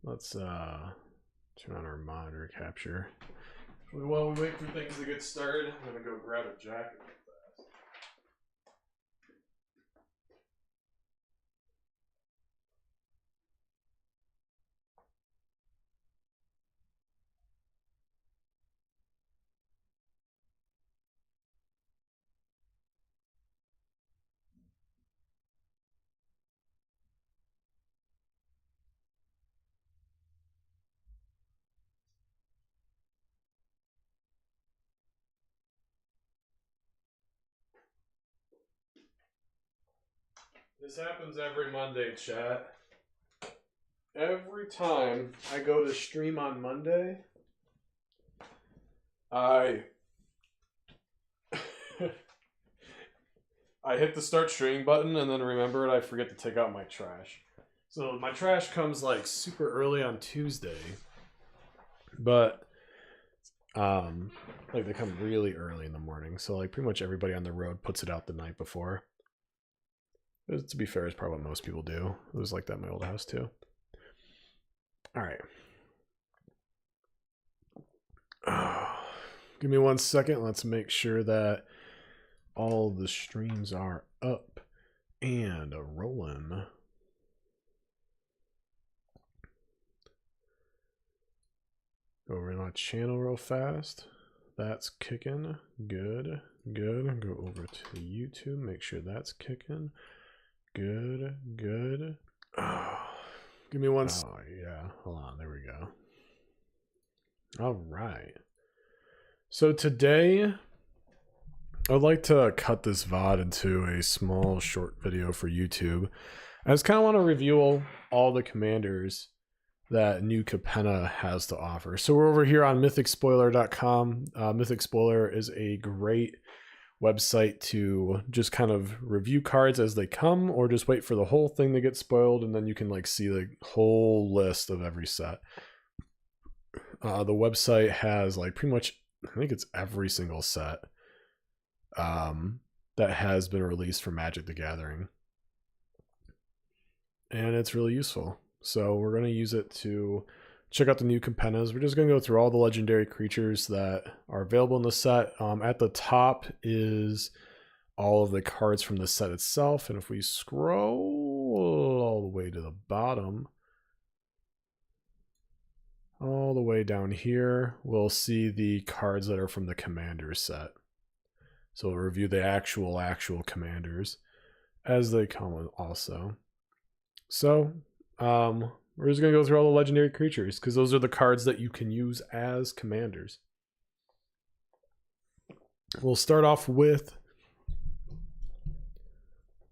Let's turn on our monitor capture. While we wait for things to get started, I'm gonna go grab a jacket. This happens every Monday, chat. Every time I go to stream on Monday, I hit the start streaming button and then remember I forget to take out my trash. So my trash comes like super early on Tuesday, but like they come really early in the morning. So like pretty much everybody on the road puts it out the night before. To be fair, it's probably what most people do. It was like that in my old house too. All right. Give me 1 second. Let's make sure that all the streams are up and rolling. Over in my channel real fast. That's kicking. Good. Good. Go over to YouTube. Make sure that's kicking. Good. Good. Oh, give me one. Oh, yeah. Hold on. There we go. All right. So today, I'd like to cut this VOD into a small short video for YouTube. I just kind of want to review all the commanders that New Capenna has to offer. So we're over here on mythicspoiler.com. Mythic Spoiler is a great website to just kind of review cards as they come, or just wait for the whole thing to get spoiled, and then you can like see the whole list of every set. The website has like pretty much, I think it's every single set that has been released for Magic the Gathering, and it's really useful. So we're going to use it to check out the new Capennas. We're just going to go through all the legendary creatures that are available in the set. At the top is all of the cards from the set itself. And if we scroll all the way to the bottom, all the way down here, we'll see the cards that are from the Commander set. So we'll review the actual commanders as they come also. So we're just going to go through all the legendary creatures because those are the cards that you can use as commanders. We'll start off with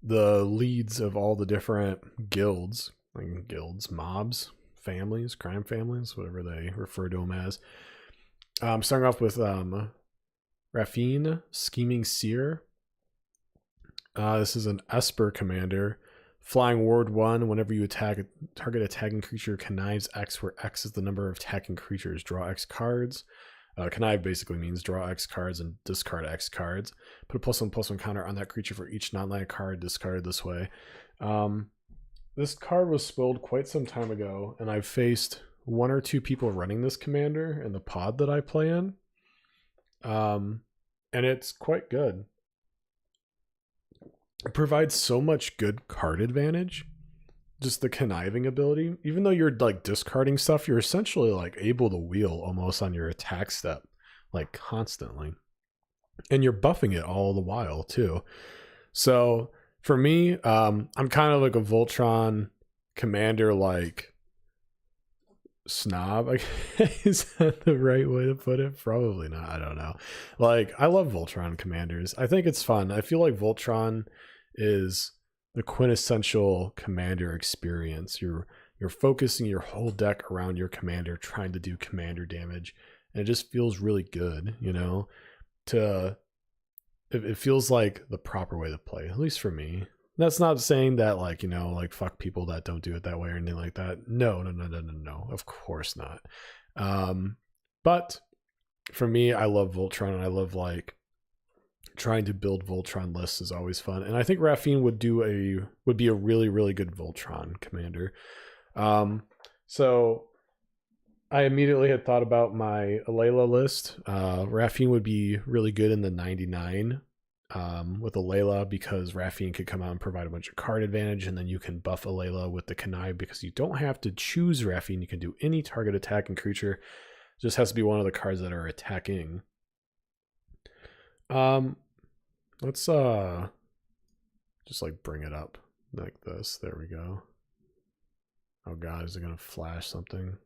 the leads of all the different guilds, like guilds, mobs, families, crime families, whatever they refer to them as. Starting off with Raphine, Scheming Seer. This is an Esper commander. Flying Ward 1, whenever you attack a target attacking creature, connives X, where X is the number of attacking creatures. Draw X cards. Connive basically means draw X cards and discard X cards. Put a +1/+1 counter on that creature for each non-land card discarded this way. This card was spoiled quite some time ago, and I've faced 1 or 2 people running this commander in the pod that I play in. And it's quite good. It provides so much good card advantage. Just the conniving ability. Even though you're like discarding stuff, you're essentially like able to wheel almost on your attack step, like constantly. And you're buffing it all the while too. So for me, I'm kind of like a Voltron commander, like snob. Is that the right way to put it? Probably not. I don't know. Like, I love Voltron commanders. I think it's fun. I feel like Voltron is the quintessential commander experience. You're focusing your whole deck around your commander, trying to do commander damage, and it just feels really good, you know. It feels like the proper way to play, at least for me. That's not saying that, like, you know, like, fuck people that don't do it that way or anything like that. No. Of course not. But for me, I love Voltron, and I love, like, trying to build Voltron lists is always fun. And I think Raphine would be a really, really good Voltron commander. So I immediately had thought about my Alayla list. Raphine would be really good in the 99 with Alayla because Raphine could come out and provide a bunch of card advantage, and then you can buff Alayla with the Connive because you don't have to choose Raphine. You can do any target attacking creature. It just has to be one of the cards that are attacking. Let's just like bring it up like this. There we go. Oh god, is it gonna flash something?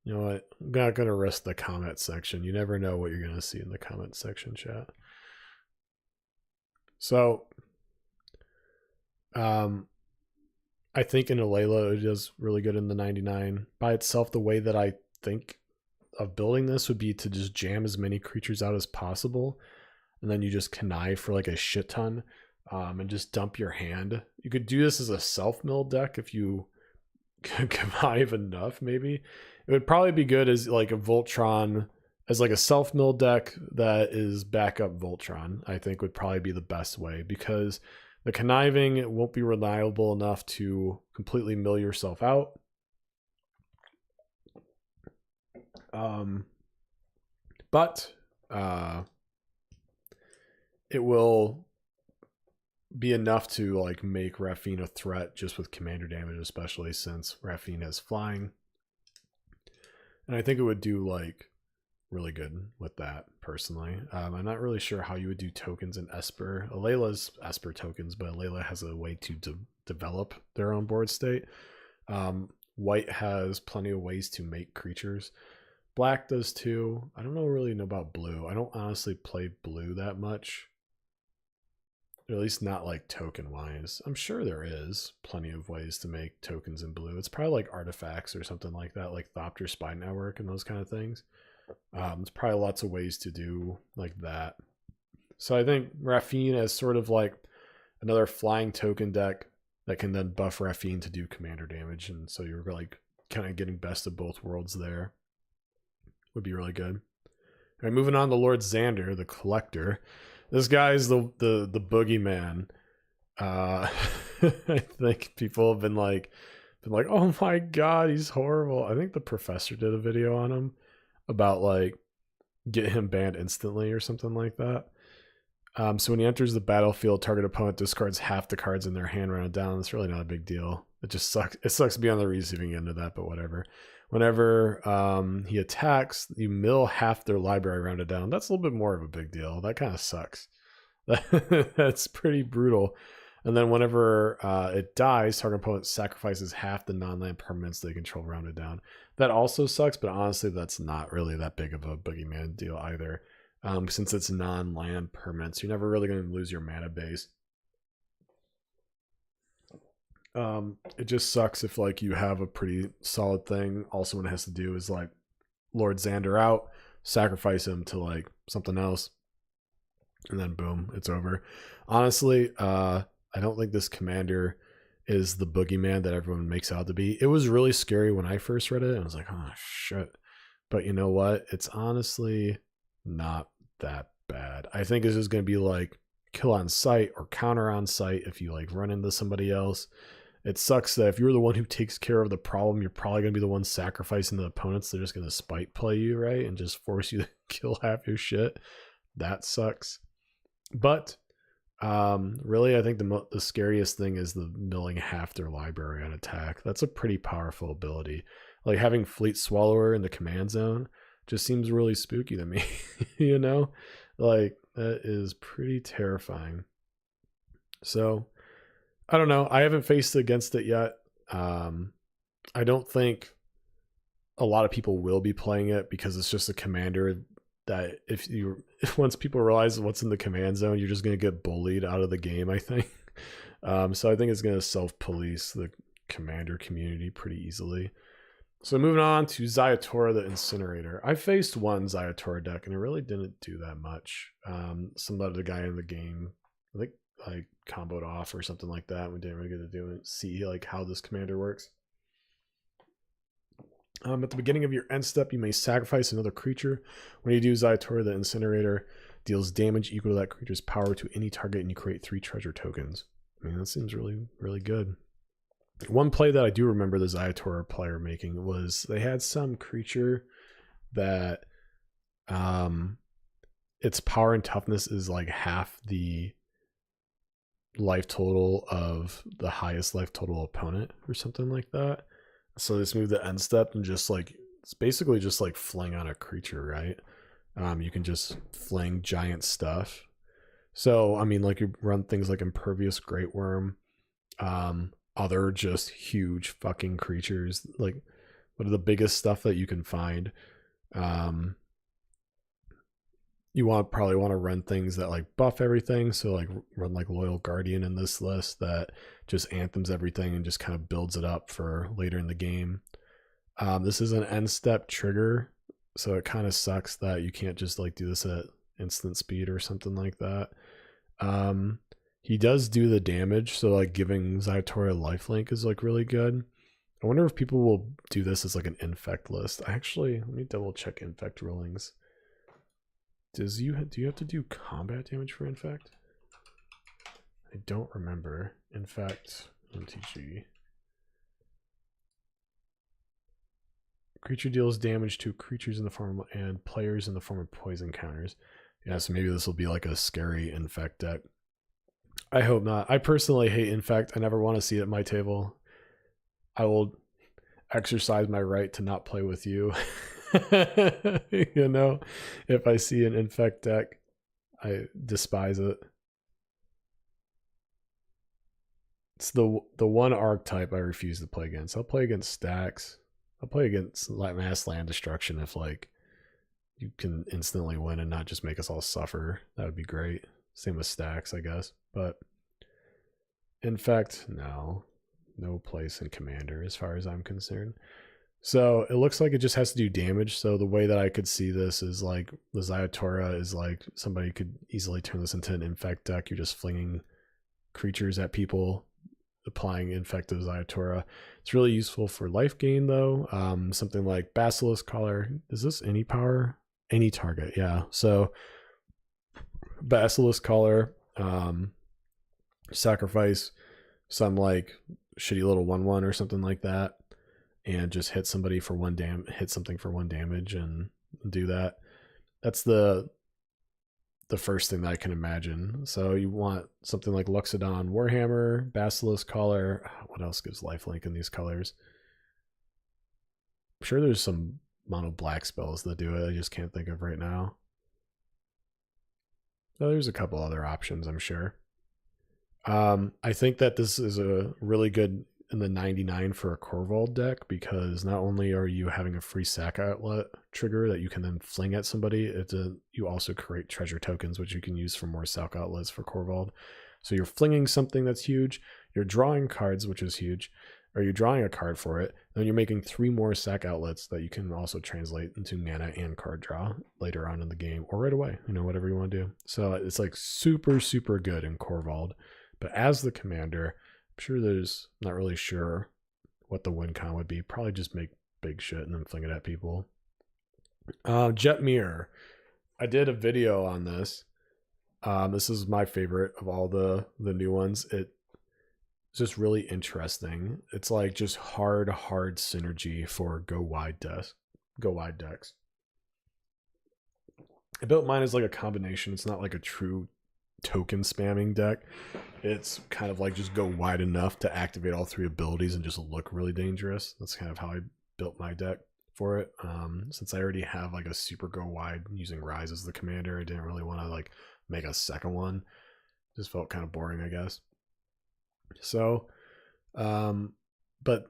You know what? I'm not gonna risk the comment section. You never know what you're gonna see in the comment section, chat. So I think in Alayla it does really good in the 99. By itself, the way that I think of building this would be to just jam as many creatures out as possible, and then you just connive for like a shit ton, and just dump your hand. You could do this as a self-mill deck if you connive enough, maybe. It would probably be good as like a Voltron, as like a self-mill deck that is backup Voltron, I think would probably be the best way, because the conniving won't be reliable enough to completely mill yourself out. But it will be enough to like make Raphine a threat just with commander damage, especially since Raphine has flying. And I think it would do like really good with that personally. I'm not really sure how you would do tokens in Esper. Alayla's Esper tokens, but Alayla has a way to develop their own board state. White has plenty of ways to make creatures. Black does too. I don't really know about blue. I don't honestly play blue that much. Or at least not like token wise. I'm sure there is plenty of ways to make tokens in blue. It's probably like artifacts or something like that, like Thopter Spy Network and those kind of things. There's probably lots of ways to do like that. So I think Raphine as sort of like another flying token deck that can then buff Raphine to do commander damage. And so you're like kind of getting best of both worlds there. Would be really good. All right, moving on to Lord Zander, the Collector. This guy's the boogeyman. I think people have been like, oh my god, he's horrible. I think the professor did a video on him about like get him banned instantly or something like that. So when he enters the battlefield, target opponent discards half the cards in their hand round down. It's really not a big deal. It just sucks. It sucks to be on the receiving end of that, but whatever. Whenever he attacks, you mill half their library rounded down. That's a little bit more of a big deal. That kind of sucks. That's pretty brutal. And then whenever it dies, target opponent sacrifices half the non-land permanents they control rounded down. That also sucks, but honestly, that's not really that big of a boogeyman deal either. Since it's non-land permanents, you're never really going to lose your mana base. It just sucks if like you have a pretty solid thing. Also, what it has to do is like Lord Zander out, sacrifice him to like something else, and then boom, it's over. Honestly, I don't think this commander is the boogeyman that everyone makes out to be. It was really scary when I first read it. I was like, oh shit. But you know what? It's honestly not that bad. I think this is going to be like kill on sight or counter on sight if you like run into somebody else. It sucks that if you're the one who takes care of the problem, you're probably going to be the one sacrificing the opponents. They're just going to spite play you, right? And just force you to kill half your shit. That sucks. But really, I think the scariest thing is the milling half their library on attack. That's a pretty powerful ability. Like having Fleet Swallower in the command zone just seems really spooky to me. You know? Like, that is pretty terrifying. So I don't know. I haven't faced against it yet. I don't think a lot of people will be playing it because it's just a commander that if once people realize what's in the command zone, you're just going to get bullied out of the game, I think. So I think it's going to self-police the commander community pretty easily. So moving on to Zayatora the Incinerator. I faced one Zayatora deck and it really didn't do that much. Some other guy in the game, I think I comboed off or something like that. We didn't really get to do it. See like how this commander works. At the beginning of your end step, you may sacrifice another creature. When you do, Zayatora the Incinerator deals damage equal to that creature's power to any target, and you create 3 treasure tokens. I mean, that seems really, really good. One play that I do remember the Zayatora player making was they had some creature that its power and toughness is like half the life total of the highest life total opponent or something like that. So this move the end step and just like it's basically just like fling on a creature, right? You can just fling giant stuff. So I mean, like you run things like Impervious Great Worm, other just huge fucking creatures. Like what are the biggest stuff that you can find? You probably want to run things that like buff everything. So like run like Loyal Guardian in this list that just anthems everything and just kind of builds it up for later in the game. This is an end step trigger, so it kind of sucks that you can't just like do this at instant speed or something like that. He does do the damage, so like giving Zayatora lifelink is like really good. I wonder if people will do this as like an infect list. Let me double check infect rulings. Do you have to do combat damage for infect? I don't remember. Infect MTG. Creature deals damage to creatures in the form and players in the form of poison counters. Yeah, so maybe this will be like a scary infect deck. I hope not. I personally hate infect. I never want to see it at my table. I will exercise my right to not play with you. You know, if I see an infect deck, I despise it. It's the one archetype I refuse to play against. I'll play against stacks. I'll play against mass land destruction if like you can instantly win and not just make us all suffer. That would be great. Same with stacks, I guess. But infect, no place in Commander as far as I'm concerned. So it looks like it just has to do damage. So the way that I could see this is like the Zayatora is like somebody could easily turn this into an infect deck. You're just flinging creatures at people, applying infect to Zayatora. It's really useful for life gain though. Something like Basilisk Collar. Is this any power? Any target, yeah. So Basilisk Collar, sacrifice some like shitty little 1/1 or something like that, and just hit somebody for hit something for 1 damage and do that. That's the first thing that I can imagine. So you want something like Luxodon Warhammer, Basilisk Collar. What else gives lifelink in these colors? I'm sure there's some mono black spells that do it. I just can't think of right now. Oh, there's a couple other options, I'm sure. I think that this is a really good in the 99 for a Korvold deck, because not only are you having a free sack outlet trigger that you can then fling at somebody, you also create treasure tokens, which you can use for more sack outlets for Korvold. So you're flinging something that's huge, you're drawing cards, which is huge, or you're drawing a card for it, then you're making 3 more sack outlets that you can also translate into mana and card draw later on in the game, or right away, whatever you want to do. So it's like super, super good in Korvold. But as the commander, I'm sure not really sure what the win con would be. Probably just make big shit and then fling it at people. Jet Mirror. I did a video on this. This is my favorite of all the new ones. It's just really interesting. It's like just hard synergy for go wide decks. I built mine as like a combination. It's not like a true token spamming deck. It's kind of like just go wide enough to activate all 3 abilities and just look really dangerous. That's kind of how I built my deck for it. Since I already have like a super go wide using Rise as the commander, I didn't really want to like make a second one. Just felt kind of boring, I guess. So but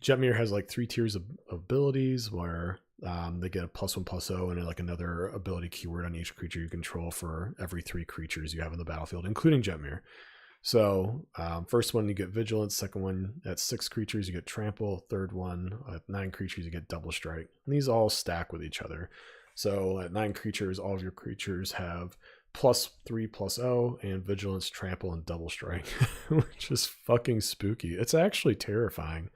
Jetmir has like 3 tiers of abilities where they get a +1/+0 and like another ability keyword on each creature you control for every 3 creatures you have in the battlefield, including Jetmir. So first one you get Vigilance, second one at 6 creatures you get Trample, third one at 9 creatures you get Double Strike. And these all stack with each other. So at 9 creatures, all of your creatures have +3/+0 and Vigilance, Trample, and Double Strike, which is fucking spooky. It's actually terrifying.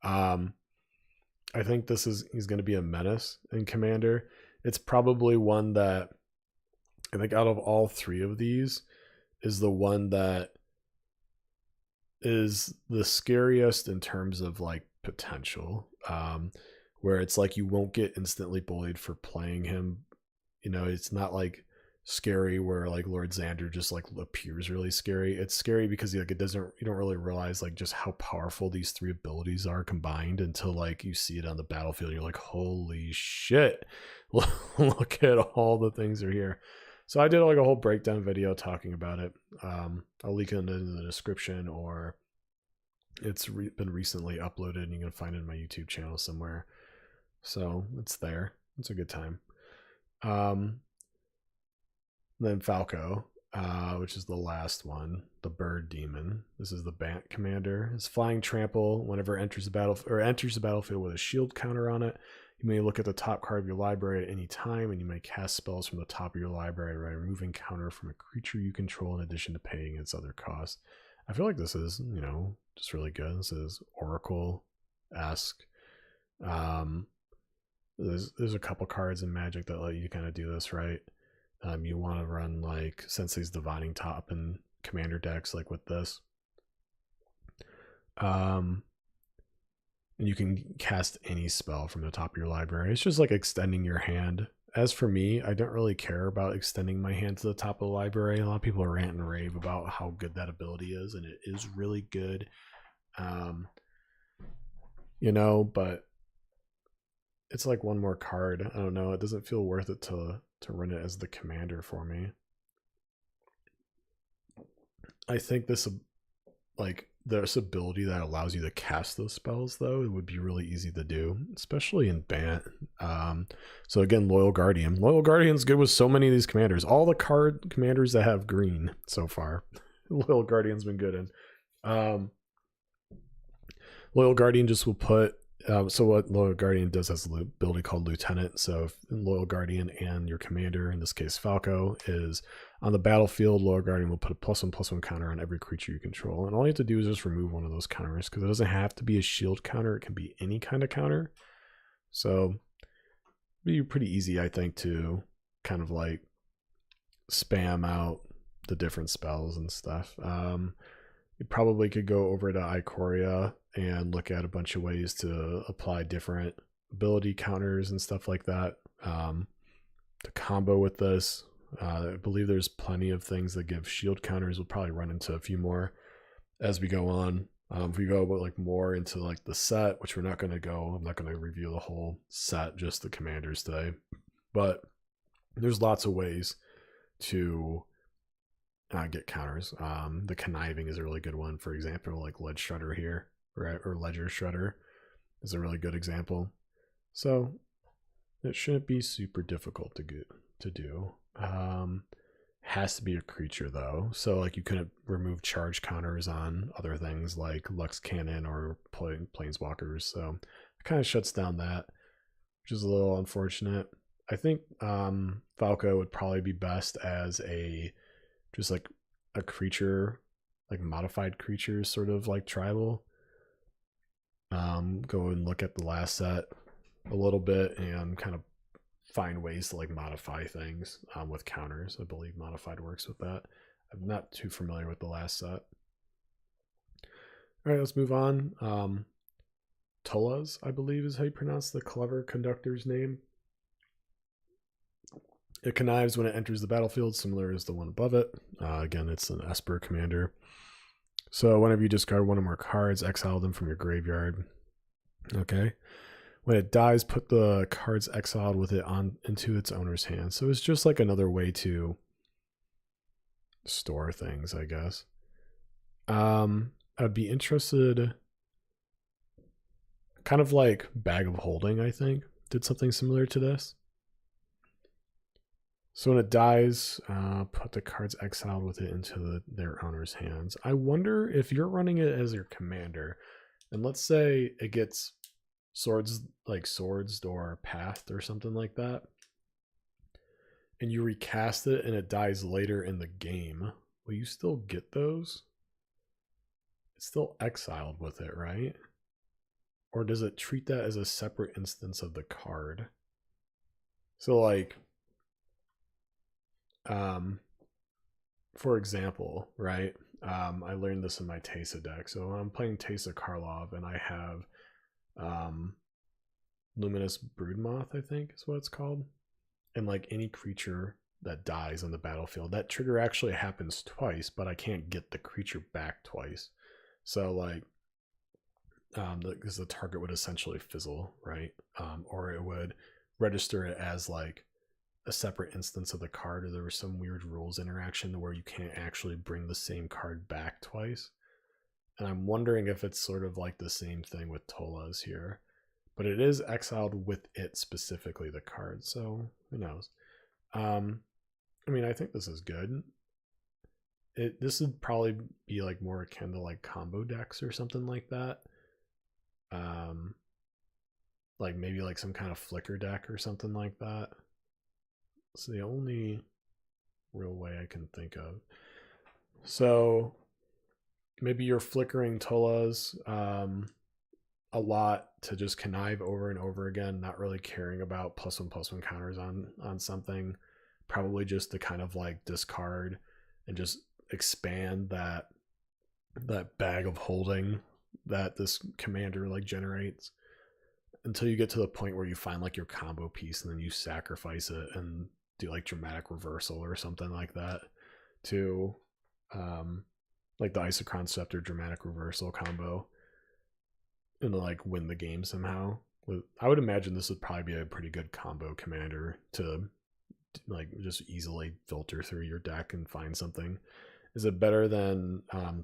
I think he's going to be a menace in Commander. It's probably one that I think out of all 3 of these is the one that is the scariest in terms of like potential, where it's like you won't get instantly bullied for playing him. You know, it's not like scary where like Lord Zander just like appears really scary. It's scary because like it doesn't, you don't really realize like just how powerful these three abilities are combined until like you see it on the battlefield. You're like, holy shit, look at all the things are here. So I did like a whole breakdown video talking about it. I'll link it in the description, or it's been recently uploaded and you can find it in my YouTube channel somewhere. So it's there. It's a good time. Then Falco, which is the last one, the bird demon. This is the Bant commander. His flying trample, whenever enters the battlefield with a shield counter on it, you may look at the top card of your library at any time, and you may cast spells from the top of your library by removing counter from a creature you control in addition to paying its other costs. I feel like this is, you know, just really good. This is Oracle-esque. There's a couple cards in Magic that let you kind of do this, right? You want to run like Sensei's Divining Top and commander decks like with this. And you can cast any spell from the top of your library. It's just like extending your hand. As for me, I don't really care about extending my hand to the top of the library. A lot of people rant and rave about how good that ability is, and it is really good. You know, but it's like one more card. I don't know. It doesn't feel worth it to run it as the commander for me. I think this ability that allows you to cast those spells, though, it would be really easy to do, especially in Bant. So again, Loyal Guardian. Loyal Guardian's good with so many of these commanders. All the card commanders that have green so far, Loyal Guardian's been good in. Loyal Guardian just will put, so what Loyal Guardian does has an ability called Lieutenant. So if Loyal Guardian and your commander, in this case Falco, is on the battlefield, Loyal Guardian will put a +1/+1 counter on every creature you control. And all you have to do is just remove one of those counters, because it doesn't have to be a shield counter. It can be any kind of counter. So it'd be pretty easy, I think, to kind of like spam out the different spells and stuff. You probably could go over to Ikoria and look at a bunch of ways to apply different ability counters and stuff like that. To combo with this, I believe there's plenty of things that give shield counters. We'll probably run into a few more as we go on. If we go like more into like the set, which we're not going to go, I'm not going to review the whole set, just the commanders today. But there's lots of ways to get counters. The Conniving is a really good one. For example, like Ledge Shredder here, right? Or Ledger Shredder is a really good example. So it shouldn't be super difficult to do. Has to be a creature though. So like you couldn't remove charge counters on other things like Lux Cannon or Planeswalkers. So it kind of shuts down that, which is a little unfortunate. I think Falco would probably be best as just like a creature, like modified creatures, sort of like tribal. Go and look at the last set a little bit and kind of find ways to like modify things with counters. I believe modified works with that. I'm not too familiar with the last set. All right, let's move on. Tolas, I believe, is how you pronounce the clever conductor's name. It connives when it enters the battlefield, similar as the one above it. Again, it's an Esper commander. So whenever you discard one or more cards, exile them from your graveyard. Okay. When it dies, put the cards exiled with it into its owner's hand. So it's just like another way to store things, I guess. I'd be interested, kind of like Bag of Holding, I think, did something similar to this. So when it dies, put the cards exiled with it into their owner's hands. I wonder if you're running it as your commander, and let's say it gets swords or pathed or something like that, and you recast it and it dies later in the game, will you still get those? It's still exiled with it, right? Or does it treat that as a separate instance of the card? So like, for example, right? I learned this in my Teysa deck. So I'm playing Teysa Karlov, and I have Luminous Broodmoth, I think is what it's called. And like any creature that dies on the battlefield, that trigger actually happens twice, but I can't get the creature back twice. So like, because the target would essentially fizzle, right? Or it would register it as like a separate instance of the card, or there was some weird rules interaction where you can't actually bring the same card back twice. And I'm wondering if it's sort of like the same thing with Tola's here, but it is exiled with it specifically, the card, so who knows. I mean, I think this is good. This would probably be like more akin to like combo decks or something like that. Like maybe like some kind of flicker deck or something like that. It's the only real way I can think of. So maybe you're flickering Tolas a lot to just connive over and over again, not really caring about +1/+1 counters on something. Probably just to kind of like discard and just expand that bag of holding that this commander like generates until you get to the point where you find like your combo piece, and then you sacrifice it and do like dramatic reversal or something like that to like the Isochron Scepter dramatic reversal combo, and like win the game somehow. I would imagine this would probably be a pretty good combo commander to like just easily filter through your deck and find something. Is it better than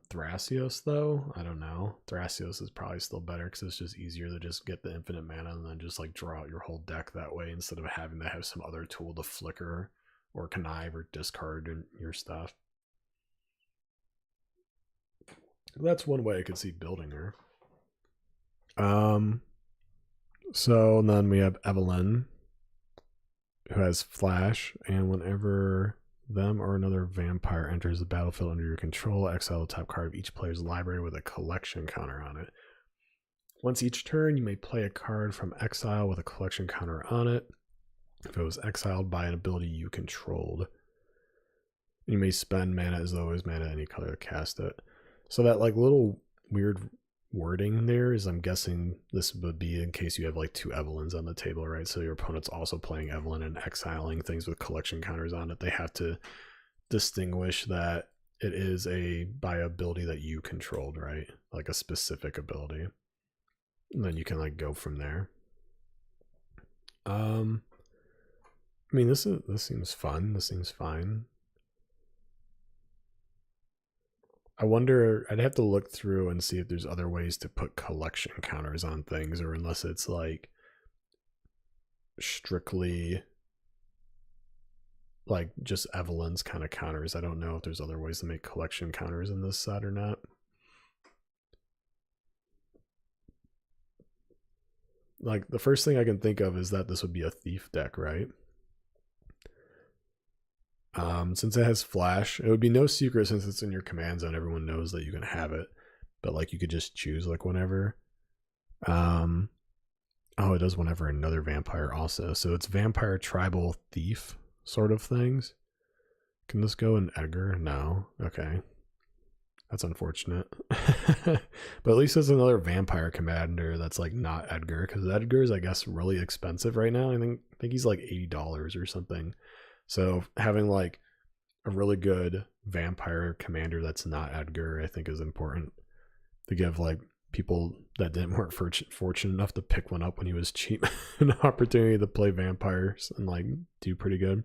Thrasios though? I don't know. Thrasios is probably still better because it's just easier to just get the infinite mana and then just like draw out your whole deck that way, instead of having to have some other tool to flicker or connive or discard your stuff. That's one way I could see building her. So then we have Evelyn, who has Flash, and whenever them or another vampire enters the battlefield under your control, exile the top card of each player's library with a collection counter on it. Once each turn, you may play a card from exile with a collection counter on it if it was exiled by an ability you controlled. You may spend mana as though it was mana any color to cast it. So that like little weird wording there is, I'm guessing this would be in case you have like two Evelyns on the table, right? So your opponent's also playing Evelyn and exiling things with collection counters on it. They have to distinguish that it is by ability that you controlled, right? Like a specific ability. And then you can like go from there. I mean, this seems fun. This seems fine. I wonder, I'd have to look through and see if there's other ways to put collection counters on things, or unless it's like strictly like just Evelyn's kind of counters. I don't know if there's other ways to make collection counters in this set or not. Like the first thing I can think of is that this would be a thief deck, right? Since it has Flash, it would be no secret since it's in your command zone. Everyone knows that you can have it, but like you could just choose like whenever. Oh, it does whenever another vampire also. So it's vampire, tribal, thief sort of things. Can this go in Edgar? No. Okay. That's unfortunate. But at least there's another vampire commander that's like not Edgar, because Edgar is, I guess, really expensive right now. I think he's like $80 or something. So having like a really good vampire commander that's not Edgar, I think is important to give like people that weren't fortunate enough to pick one up when he was cheap an opportunity to play vampires and like do pretty good.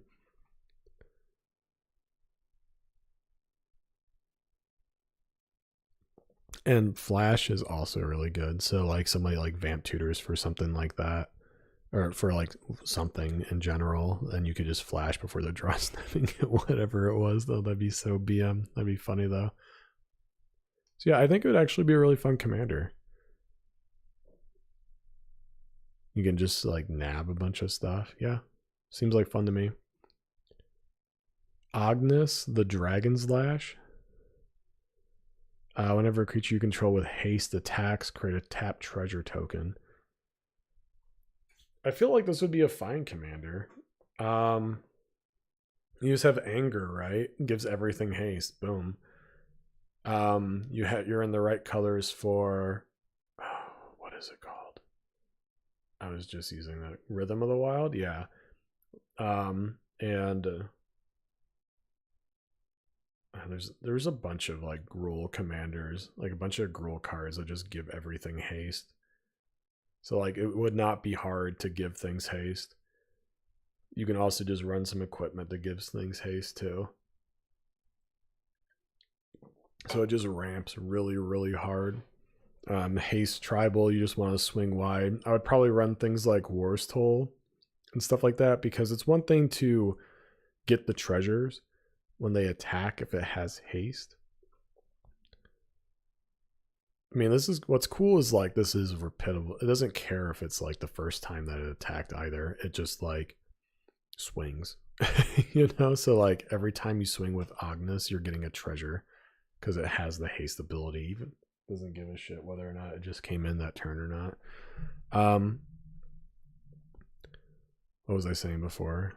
And Flash is also really good. So like somebody like Vamp Tutors for something like that, or for like something in general, and you could just Flash before the draw snapping whatever it was, though. That'd be so BM. That'd be funny though. So yeah, I think it would actually be a really fun commander. You can just like nab a bunch of stuff. Yeah, seems like fun to me. Agnes, the Dragon's Lash. Whenever a creature you control with haste attacks, create a tap treasure token. I feel like this would be a fine commander. You just have anger, right? Gives everything haste. Boom. You're in the right colors for, what is it called? I was just using that Rhythm of the Wild, yeah. And there's a bunch of like Gruul commanders, like a bunch of Gruul cards that just give everything haste. So like it would not be hard to give things haste. You can also just run some equipment that gives things haste too. So it just ramps really, really hard. Haste tribal, you just want to swing wide. I would probably run things like War's Toll and stuff like that, because it's one thing to get the treasures when they attack if it has haste. I mean, this is what's cool is like this is repeatable. It doesn't care if it's like the first time that it attacked either. It just like swings, you know. So like every time you swing with Agnes, you're getting a treasure because it has the haste ability. Even doesn't give a shit whether or not it just came in that turn or not. What was I saying before?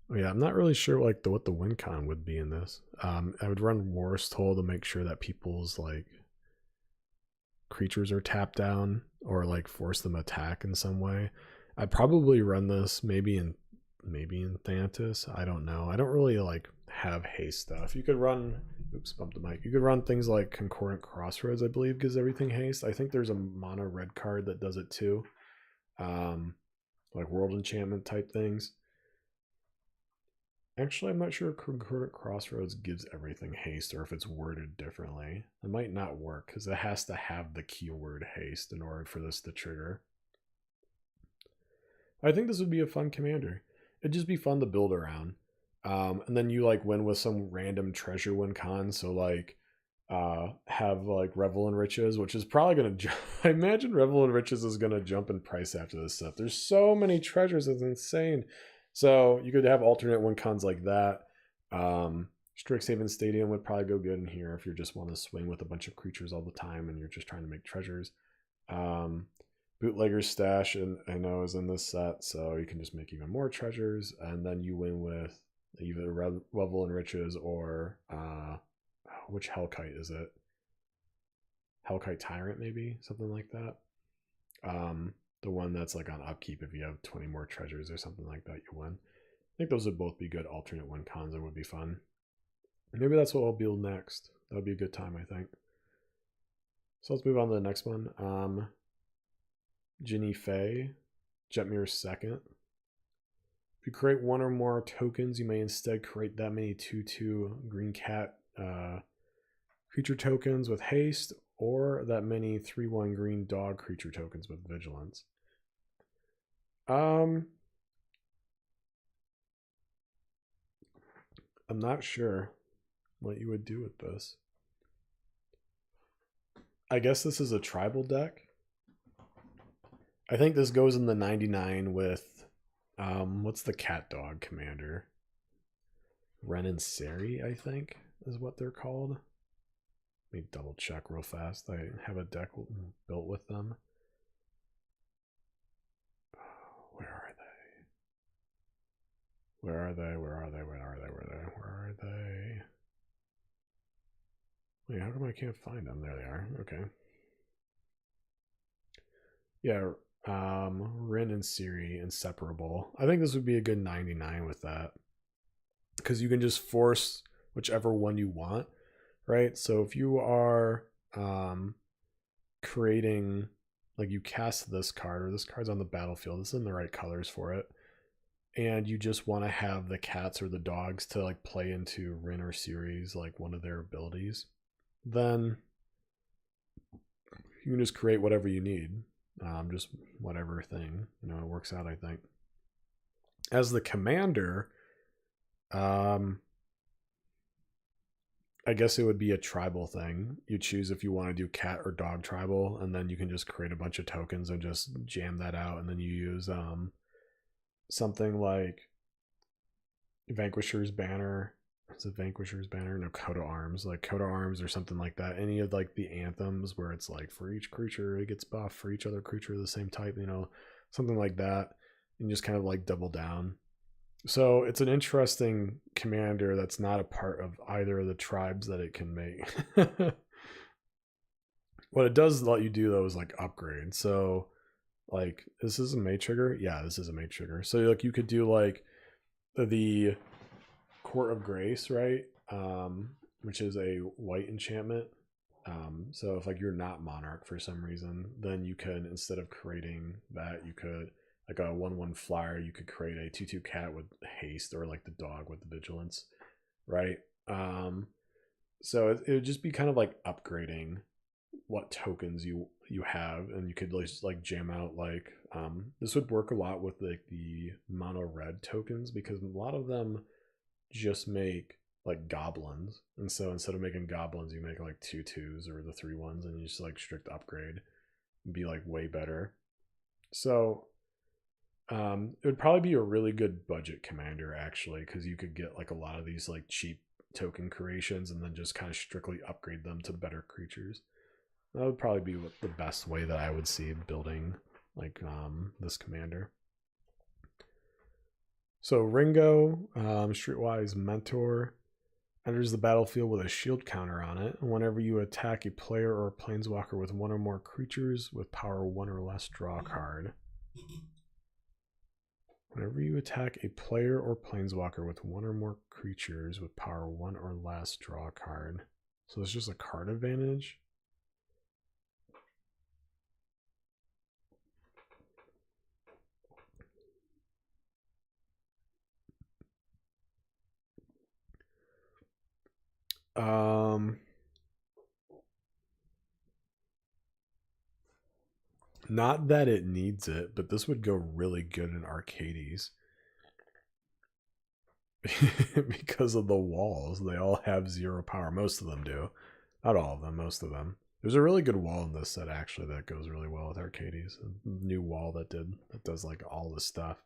Oh yeah, I'm not really sure like what the win con would be in this. I would run War's Toll to make sure that people's like creatures are tapped down or like force them to attack in some way. I'd probably run this maybe in Thantis. I don't know. I don't really like have haste stuff. You could run bump the mic. You could run things like Concordant Crossroads, I believe, gives everything haste. I think there's a mono red card that does it too. Like world enchantment type things. Actually, I'm not sure if Concordant Crossroads gives everything haste or if it's worded differently. It might not work because it has to have the keyword haste in order for this to trigger. I think this would be a fun commander. It'd just be fun to build around. And then you like win with some random treasure win con. So like have like Revel in Riches, which is probably gonna I imagine Revel in Riches is gonna jump in price after this stuff. There's so many treasures, it's insane. So you could have alternate win cons like that. Strixhaven Stadium would probably go good in here if you just want to swing with a bunch of creatures all the time and you're just trying to make treasures. Bootlegger's Stash, and I know is in this set, so you can just make even more treasures, and then you win with either Revel in Riches or which Hellkite is it? Hellkite Tyrant, maybe something like that. The one that's like on upkeep. If you have 20 more treasures or something like that, you win. I think those would both be good alternate win cons and would be fun. Maybe that's what I'll build next. That would be a good time, I think. So let's move on to the next one. Ginny Faye, Jetmir's second. If you create one or more tokens, you may instead create that many 2/2 green cat creature tokens with haste, or that many 3/1 green dog creature tokens with vigilance. I'm not sure what you would do with this. I guess this is a tribal deck. I think this goes in the 99 with what's the cat dog commander? Ren and Seri, I think, is what they're called. Let me double check real fast. I have a deck built with them. Where are they? Where are they? Where are they? Where are they? Where are they? Wait, how come I can't find them? There they are. Okay. Yeah, Rin and Seri, inseparable. I think this would be a good 99 with that. Because you can just force whichever one you want, right? So if you are creating, like you cast this card, or this card's on the battlefield, it's in the right colors for it, and you just want to have the cats or the dogs to like play into Rin or Siri's like one of their abilities, then you can just create whatever you need. Just whatever thing, you know, it works out, I think. As the commander, I guess it would be a tribal thing. You choose if you want to do cat or dog tribal, and then you can just create a bunch of tokens and just jam that out, and then you use something like Vanquisher's Banner. Is it Vanquisher's Banner? No, Coat of Arms. Like Coat of Arms or something like that. Any of like the anthems where it's like for each creature it gets buffed, for each other creature of the same type, you know, something like that. And just kind of like double down. So it's an interesting commander that's not a part of either of the tribes that it can make. What it does let you do though is like upgrade. So like this is a May trigger. Yeah, this is a May trigger. So like you could do like the Court of Grace, right? Which is a white enchantment. So if like you're not Monarch for some reason, then you can, instead of creating that, you could like a 1/1 flyer, you could create a 2/2 cat with haste, or like the dog with the vigilance, right? So it would just be kind of like upgrading what tokens you have, and you could just like jam out like this would work a lot with like the mono red tokens, because a lot of them just make like goblins, and so instead of making goblins you make like 2/2s or the 3/1s, and you just like strict upgrade and be like way better. So it would probably be a really good budget commander actually, because you could get like a lot of these like cheap token creations and then just kind of strictly upgrade them to better creatures. That would probably be the best way that I would see building like this commander. So Ringo, Streetwise Mentor, enters the battlefield with a shield counter on it. Whenever you attack a player or a planeswalker with one or more creatures with power 1 or less, draw a card. Whenever you attack a player or planeswalker with one or more creatures with power 1 or less, draw a card. So it's just a card advantage. Not that it needs it, but this would go really good in Arcades. Because of the walls. They all have 0 power. Most of them do. Not all of them, most of them. There's a really good wall in this set actually that goes really well with Arcades. A new wall that does like all this stuff.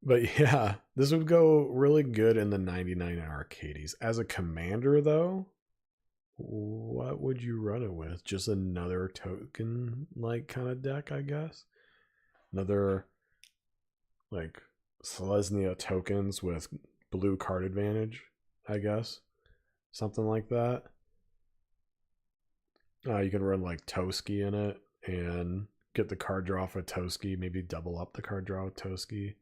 But yeah, this would go really good in the 99 Arcades. As a commander though, what would you run it with? Just another token like kind of deck, I guess. Another like Selesnya tokens with blue card advantage, I guess. Something like that. You can run like Toski in it and get the card draw for Toski, maybe double up the card draw with Toski.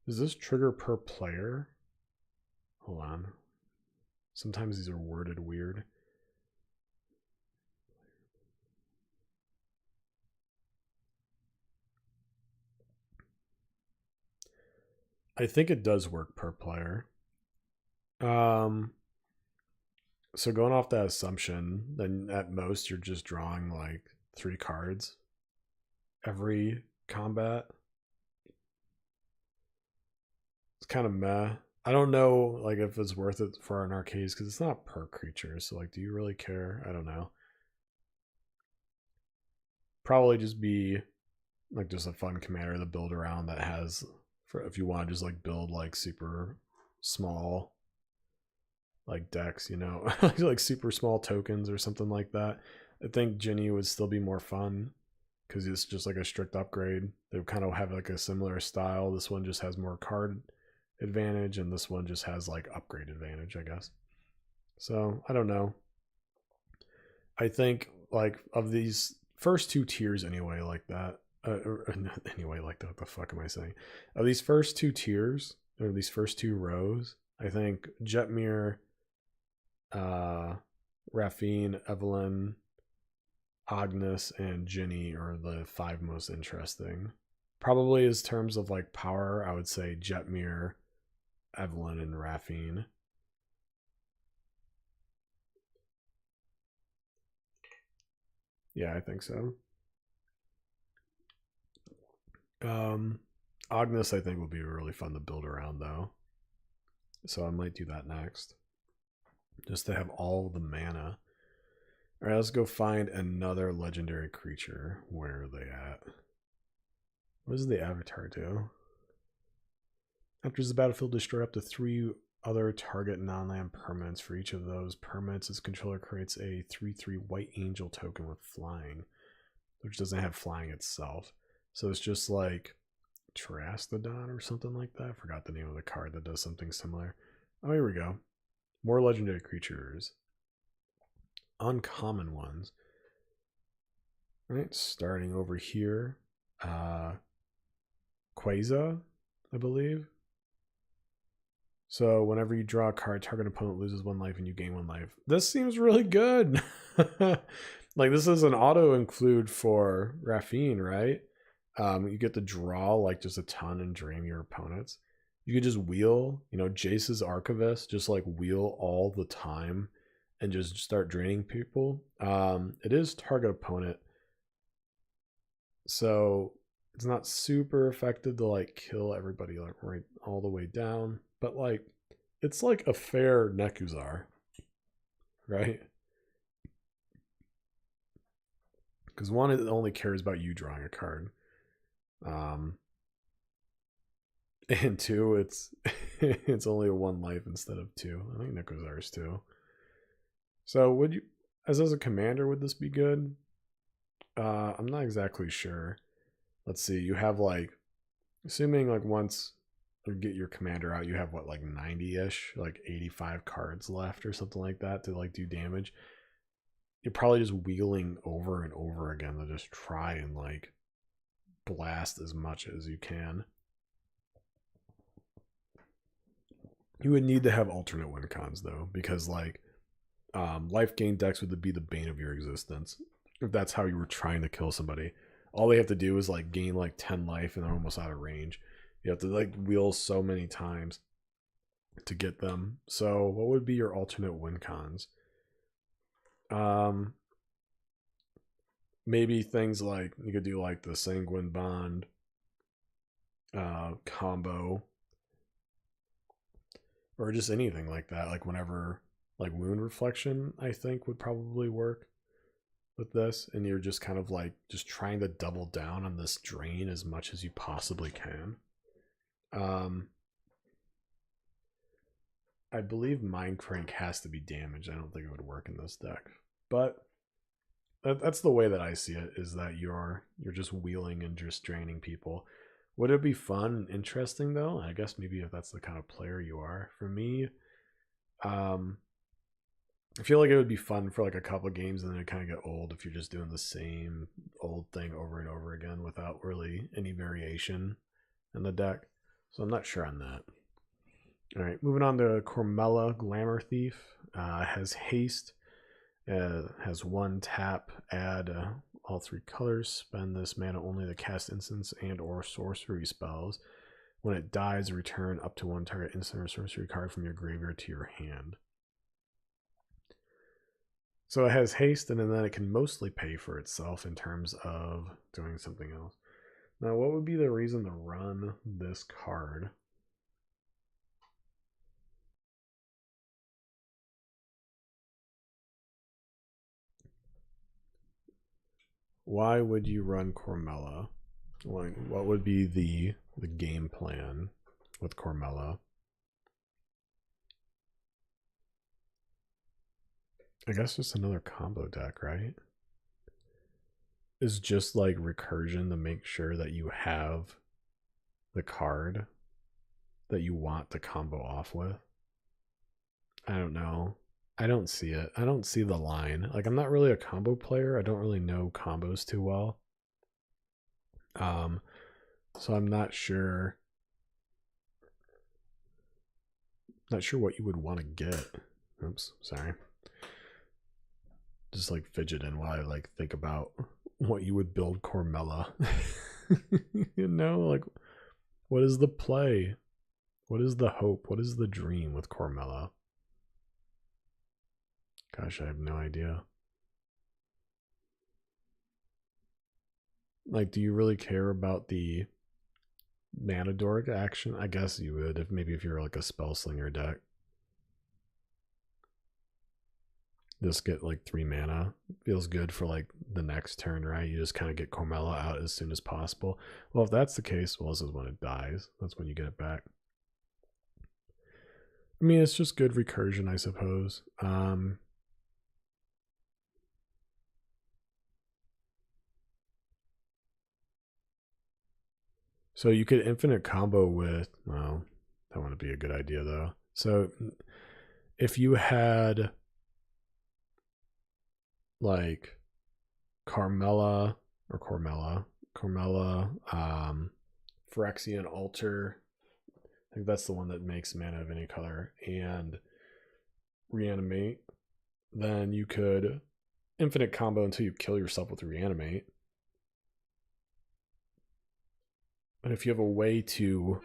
Is this trigger per player? Hold on. Sometimes these are worded weird. I think it does work per player. So going off that assumption, then at most you're just drawing like 3 cards every combat. It's kind of meh. I don't know like if it's worth it for an Arcades because it's not per creature. So like, do you really care? I don't know. Probably just be like just a fun commander to build around that has, for if you want to just like build like super small like decks, you know, like super small tokens or something like that. I think Ginny would still be more fun because it's just like a strict upgrade. They kind of have like a similar style. This one just has more card advantage, and this one just has like upgrade advantage, I guess. So I don't know. I think like of these first 2 tiers anyway, like that. Anyway, like that. What the fuck am I saying? Of these first 2 tiers, or these first 2 rows, I think Jetmir, Raphine, Evelyn, Agnes, and Ginny are the 5 most interesting. Probably as terms of like power, I would say Jetmir, Evelyn, and Raphine. Yeah, I think so. Agnes, I think, will be really fun to build around though. So I might do that next. Just to have all the mana. Alright, let's go find another legendary creature. Where are they at? What does the avatar do? Enters the battlefield, destroy up to 3 other target non-land permanents. For each of those permanents, its controller creates a 3/3 white angel token with flying, which doesn't have flying itself. So it's just like Trastodon or something like that. I forgot the name of the card that does something similar. Oh, here we go. More legendary creatures. Uncommon ones. All right, starting over here. Quasar, I believe. So whenever you draw a card, target opponent loses 1 life and you gain 1 life. This seems really good. Like, this is an auto include for Raphine, right? You get to draw like just a ton and drain your opponents. You could just wheel, you know, Jace's Archivist, just like wheel all the time and just start draining people. It is target opponent, so it's not super effective to like kill everybody like right all the way down, but like it's like a fair Nekuzar, right? Because one, it only cares about you drawing a card. And 2, it's it's only a 1 life instead of 2. I think Nekuzar's 2. So would you, as a commander, would this be good? I'm not exactly sure. Let's see. You have like, assuming like once you get your commander out, you have what, like 90-ish, like 85 cards left or something like that to like do damage. You're probably just wheeling over and over again to just try and like blast as much as you can. You would need to have alternate win cons though, because like life gain decks would be the bane of your existence if that's how you were trying to kill somebody. All they have to do is like gain like 10 life and they're almost out of range. You have to like wheel so many times to get them. So what would be your alternate win cons? Maybe things like you could do like the Sanguine Bond combo, or just anything like that. Like whenever, like Wound Reflection, I think would probably work with this, and you're just kind of like just trying to double down on this drain as much as you possibly can. I believe Mind Crank has to be damaged. I don't think it would work in this deck, but that's the way that I see it, is that you're just wheeling and just draining people. Would it be fun and interesting though? I guess maybe if that's the kind of player you are. For me, I feel like it would be fun for like a couple games, and then it kind of get old if you're just doing the same old thing over and over again without really any variation in the deck. So I'm not sure on that. All right, moving on to Cormella, Glamour Thief. Has haste. Has 1 tap, add all 3 colors. Spend this mana only to cast instants and or sorcery spells. When it dies, return up to 1 target instant or sorcery card from your graveyard to your hand. So it has haste, and then it can mostly pay for itself in terms of doing something else. Now, what would be the reason to run this card? Why would you run Cormella? Like, what would be the game plan with Cormella? I guess just another combo deck, right? Is just like recursion to make sure that you have the card that you want to combo off with. I don't know. I don't see it. I don't see the line. Like, I'm not really a combo player. I don't really know combos too well. So I'm not sure. Not sure what you would want to get. Oops, sorry. Just like fidgeting while I like think about what you would build Cormella. You know, like, what is the play? What is the hope? What is the dream with Cormella? Gosh, I have no idea. Like, do you really care about the mana dork action? I guess you would, if maybe if you're like a spell slinger deck. Just get like 3 mana. Feels good for like the next turn, right? You just kind of get Cormella out as soon as possible. Well, if that's the case, well, this is when it dies. That's when you get it back. I mean, it's just good recursion, I suppose. So you could infinite combo with, well, that wouldn't be a good idea though. So if you had like Carmella, Phyrexian Altar, I think that's the one that makes mana of any color, and Reanimate, then you could infinite combo until you kill yourself with Reanimate. And if you have a way to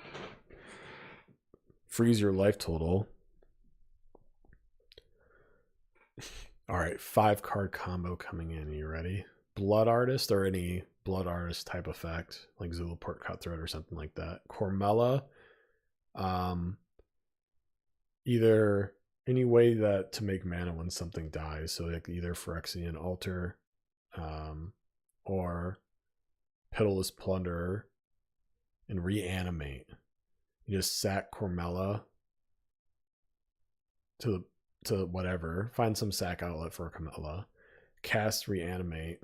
freeze your life total, all right, 5-card combo coming in. Are you ready? Blood Artist or any Blood Artist type effect, like Zulaport Cutthroat or something like that. Cormella, either any way that to make mana when something dies. So like either Phyrexian Altar, or Pitiless Plunderer, and Reanimate. You just sack Cormella to whatever. Find some sack outlet for Cormella. Cast Reanimate.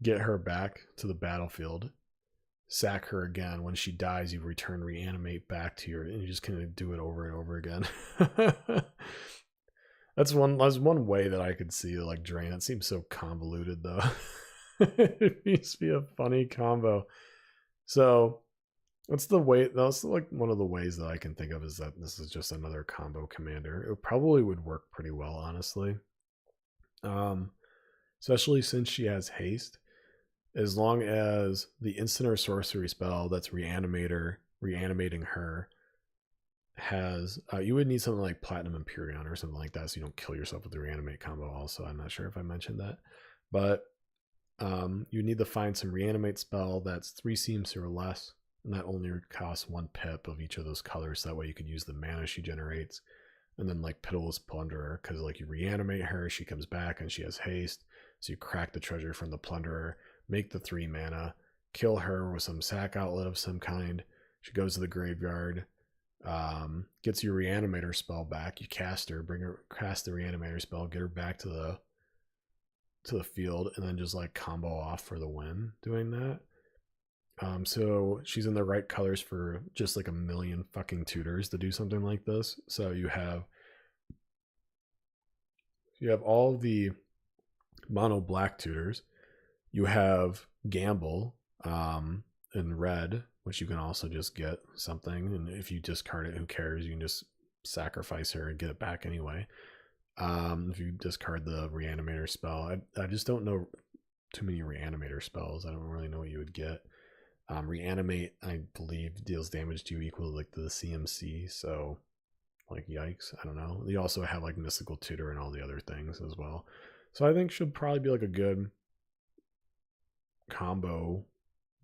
Get her back to the battlefield. Sack her again. When she dies, you return Reanimate back to your, and you just kind of do it over and over again. That's one way that I could see like drain. It seems so convoluted though. It needs to be a funny combo. So that's like one of the ways that I can think of, is that this is just another combo commander. It probably would work pretty well, honestly. Especially since she has haste. As long as the instant or sorcery spell that's reanimating her has, you would need something like Platinum Empyrean or something like that, so you don't kill yourself with the reanimate combo also. I'm not sure if I mentioned that. But you need to find some reanimate spell that's 3 seams or less, and that only costs 1 pip of each of those colors. That way you could use the mana she generates. And then like Pitiless Plunderer, because like you reanimate her, she comes back and she has haste, so you crack the treasure from the Plunderer, make the 3 mana, kill her with some sack outlet of some kind. She goes to the graveyard, gets your reanimator spell back. You cast her, cast the reanimator spell, get her back to the field, and then just like combo off for the win doing that. So she's in the right colors for just like a million fucking tutors to do something like this. So you have all the mono black tutors. You have Gamble in red, which you can also just get something, and if you discard it, who cares? You can just sacrifice her and get it back anyway. If you discard the reanimator spell, I just don't know too many reanimator spells. I don't really know what you would get. Reanimate, I believe, deals damage to you equal to like the CMC, so like yikes, I don't know. You also have like Mystical Tutor and all the other things as well. So I think should probably be like a good combo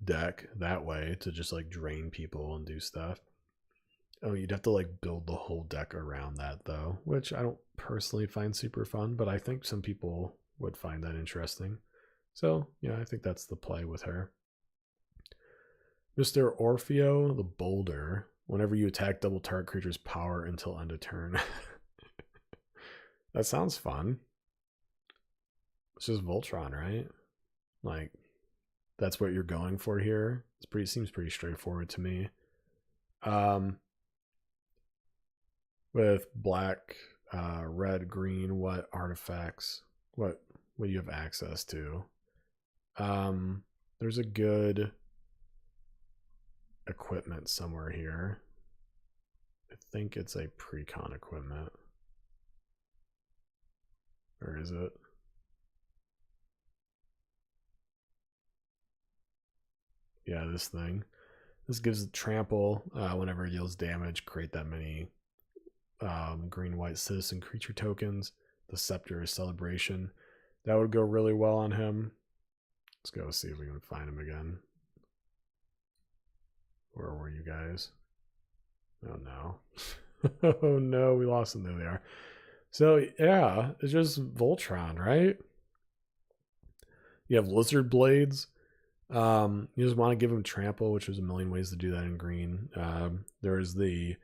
deck that way to just like drain people and do stuff. Oh, you'd have to like build the whole deck around that though, which I don't personally find super fun, but I think some people would find that interesting. So yeah, I think that's the play with her. Mr. Orfeo the Boulder. Whenever you attack, double target creature's power until end of turn. That sounds fun. It's just Voltron, right? Like, that's what you're going for here. Seems pretty straightforward to me. With black, red, green, what artifacts? What do you have access to? There's a good equipment somewhere here. I think it's a precon equipment. Or is it? Yeah, this thing. This gives trample whenever it deals damage, create that many green-white citizen creature tokens. The Scepter is Celebration. That would go really well on him. Let's go see if we can find him again. Where were you guys? Oh no. Oh no, we lost them. There they are. So yeah, it's just Voltron, right? You have Lizard Blades. You just want to give him trample, which there's a million ways to do that in green. There's the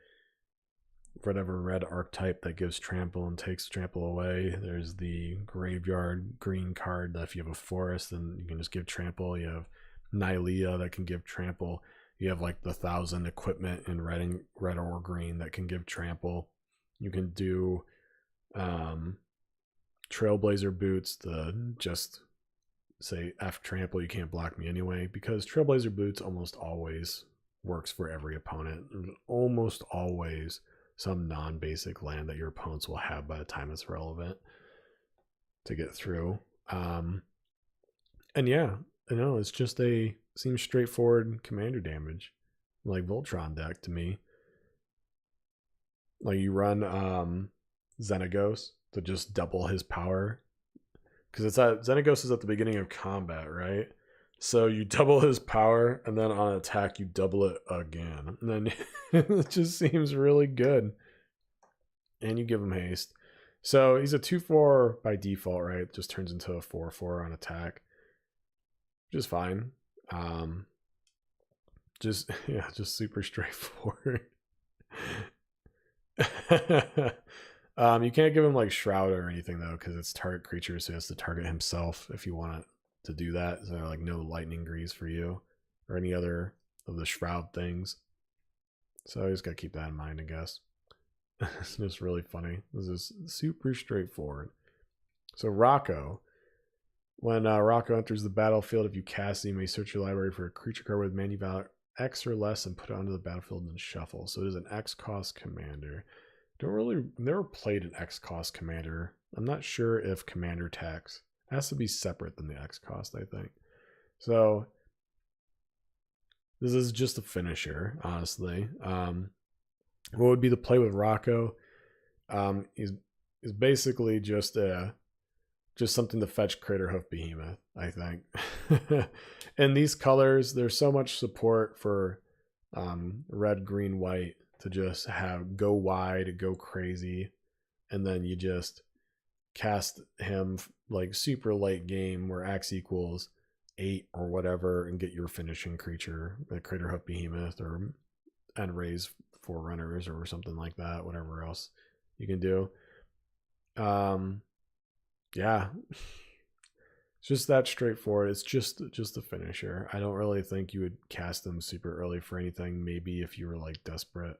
whatever red archetype that gives trample and takes trample away. There's the graveyard green card that if you have a forest, then you can just give trample. You have Nylea that can give trample. You have like the 1,000 equipment in red or green that can give trample. You can do Trailblazer boots to just say F trample, you can't block me anyway, because Trailblazer boots almost always works for every opponent. There's almost always some non-basic land that your opponents will have by the time it's relevant to get through. And yeah, it's just seems straightforward commander damage, like Voltron deck to me. Like you run Xenagos to just double his power, because Xenagos is at the beginning of combat, right? So you double his power, and then on attack you double it again, and then it just seems really good. And you give him haste, so he's a 2/4 by default, right? It just turns into a 4/4 on attack, which is fine. Just super straightforward. You can't give him like Shroud or anything though, because it's target creature, so he has to target himself if you want it to do that. So like no lightning grease for you or any other of the Shroud things. So you just gotta keep that in mind, I guess. It's just really funny. This is super straightforward. So Rocco. When Rocco enters the battlefield, if you cast it, you may search your library for a creature card with mana value X or less and put it onto the battlefield and shuffle. So it is an X cost commander. Never played an X cost commander. I'm not sure if commander tax has to be separate than the X cost, I think. So this is just a finisher, honestly. What would be the play with Rocco? He's basically just something to fetch Craterhoof Behemoth, I think. In these colors, there's so much support for red, green, white to just go wide, go crazy, and then you just cast him like super late game where X equals 8 or whatever and get your finishing creature, like Craterhoof Behemoth or End-Raise Forerunners or something like that, whatever else you can do. Yeah, it's just that straightforward. It's just a finisher. I don't really think you would cast him super early for anything. Maybe if you were like desperate,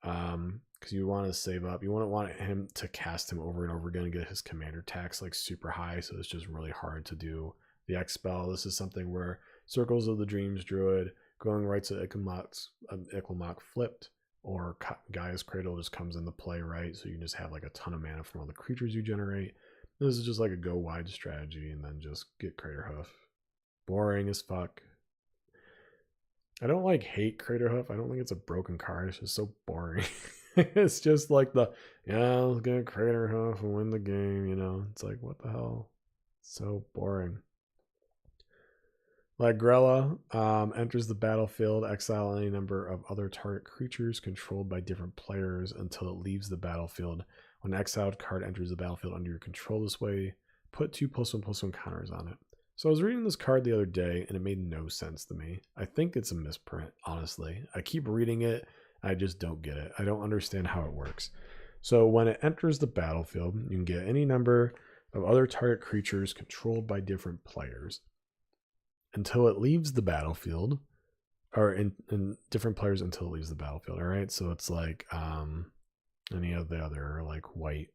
because you want to save up. You wouldn't want him to cast him over and over again and get his commander tax like super high, so it's just really hard to do the X spell. This is something where Circles of the Dreams Druid, Going Rights of Icklemok flipped, or Gaia's Cradle just comes into play, right? So you can just have like a ton of mana from all the creatures you generate. This is just like a go wide strategy and then just get Craterhoof. Boring as fuck. I don't like hate Craterhoof. I don't think it's a broken card. It's just so boring. It's just like let's get Craterhoof and win the game, It's like, what the hell? So boring. Like Grella enters the battlefield, exile any number of other target creatures controlled by different players until it leaves the battlefield. When an exiled card enters the battlefield under your control this way, put 2+1/+1 counters on it. So I was reading this card the other day, and it made no sense to me. I think it's a misprint, honestly. I keep reading it, I just don't get it. I don't understand how it works. So when it enters the battlefield, you can get any number of other target creatures controlled by different players until it leaves the battlefield, or in different players until it leaves the battlefield. All right, so it's like any of the other like white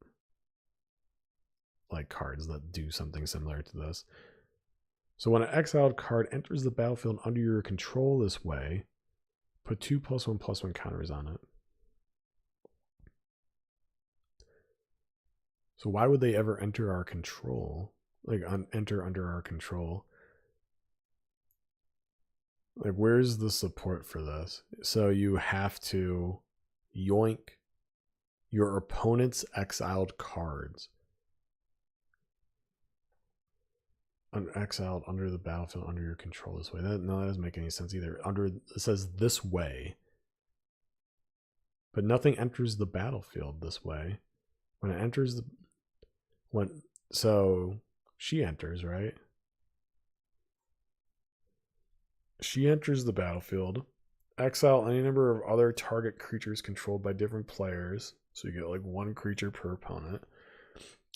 like cards that do something similar to this. So when an exiled card enters the battlefield under your control this way, put 2+1/+1 counters on it. So why would they ever enter our control? Like enter under our control? Like, where's the support for this? So you have to yoink your opponent's exiled cards. Exiled under the battlefield under your control this way. That doesn't make any sense either. It says this way, but nothing enters the battlefield this way. When it enters so she enters, right? She enters the battlefield. Exile any number of other target creatures controlled by different players. So you get like one creature per opponent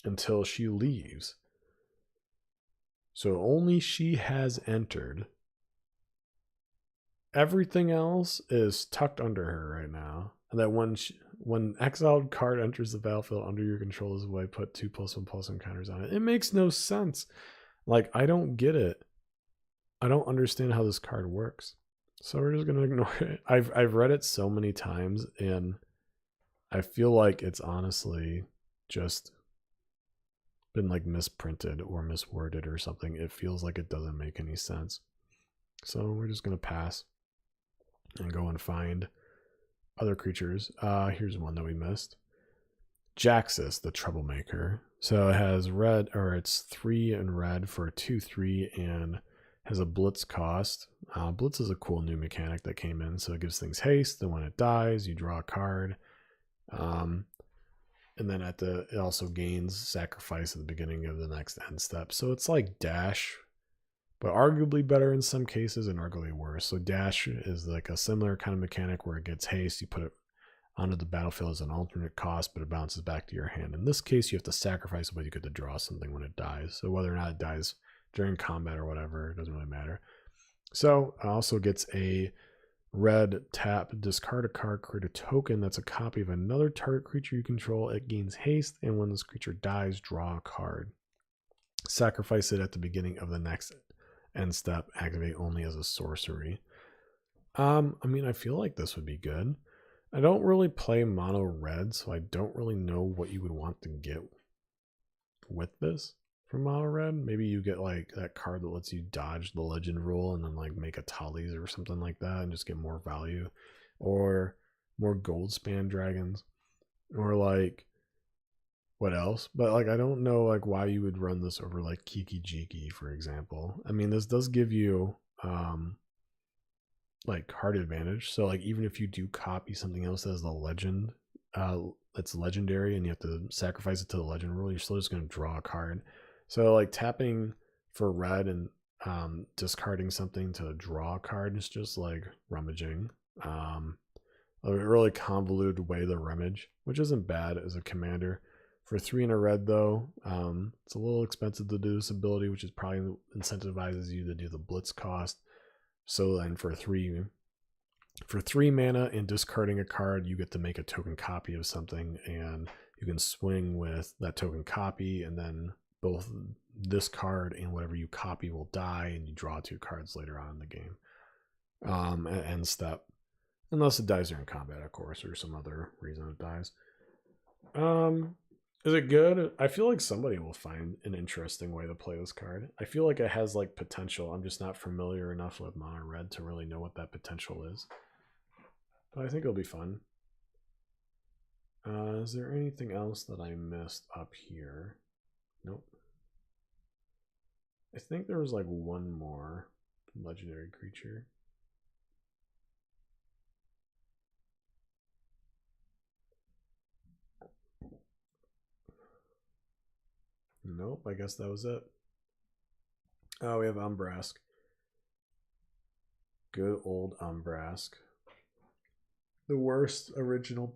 until she leaves. So only she has entered. Everything else is tucked under her right now. And that when exiled card enters the battlefield under your control is away, put 2+1/+1 counters on it. It makes no sense. Like, I don't get it. I don't understand how this card works. So we're just gonna ignore it. I've read it so many times, and I feel like it's honestly just been like misprinted or misworded or something. It feels like it doesn't make any sense. So we're just gonna pass and go and find other creatures. Here's one that we missed. Jaxus, the Troublemaker. So it has red, or it's 3 in red for a 2/3 and has a blitz cost. Blitz is a cool new mechanic that came in, so it gives things haste. Then when it dies, you draw a card. And then it also gains sacrifice at the beginning of the next end step. So it's like dash, but arguably better in some cases and arguably worse. So dash is like a similar kind of mechanic where it gets haste. You put it onto the battlefield as an alternate cost, but it bounces back to your hand. In this case, you have to sacrifice it, but you get to draw something when it dies. So whether or not it dies during combat or whatever, it doesn't really matter. So it also gets a red tap, discard a card, create a token that's a copy of another target creature you control. It gains haste, and when this creature dies, draw a card. Sacrifice it at the beginning of the next end step. Activate only as a sorcery. I mean, I feel like this would be good. I don't really play mono red, so I don't really know what you would want to get with this from mono red. Maybe you get like that card that lets you dodge the legend rule and then like make a Tallies or something like that and just get more value, or more gold span dragons, or like what else. But like I don't know like why you would run this over like Kiki Jiki, for example. I mean, this does give you like card advantage. So like even if you do copy something else that has the legend, that's legendary, and you have to sacrifice it to the legend rule, you're still just going to draw a card. So like tapping for red and discarding something to draw a card is just like rummaging. A really convoluted way to rummage, which isn't bad as a commander. For 3 in a red though, it's a little expensive to do this ability, which is probably incentivizes you to do the blitz cost. So then for three mana and discarding a card, you get to make a token copy of something, and you can swing with that token copy, and then both this card and whatever you copy will die, and you draw 2 cards later on in the game. At end step. Unless it dies during combat, of course, or some other reason it dies. Is it good? I feel like somebody will find an interesting way to play this card. I feel like it has like potential. I'm just not familiar enough with mono red to really know what that potential is. But I think it'll be fun. Is there anything else that I missed up here? Nope. I think there was like one more legendary creature. Nope, I guess that was it. Oh, we have Umbrask. Good old Umbrask. The worst original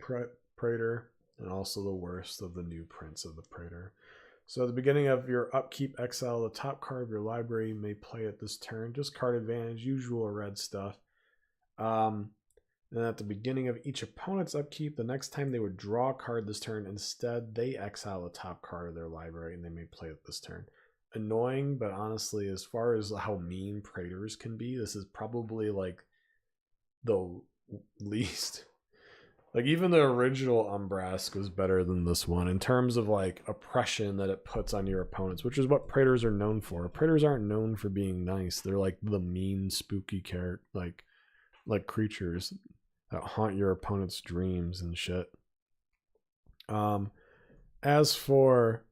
Praetor, and also the worst of the new Prince of the Praetor. So at the beginning of your upkeep, exile the top card of your library. You may play it this turn. Just card advantage, usual red stuff. And at the beginning of each opponent's upkeep, the next time they would draw a card this turn, instead they exile the top card of their library and they may play it this turn. Annoying, but honestly, as far as how mean Praetors can be, this is probably like the least. Like even the original Umbrask was better than this one in terms of like oppression that it puts on your opponents, which is what Praetors are known for. Praetors aren't known for being nice. They're like the mean, spooky character, like creatures that haunt your opponent's dreams and shit. As for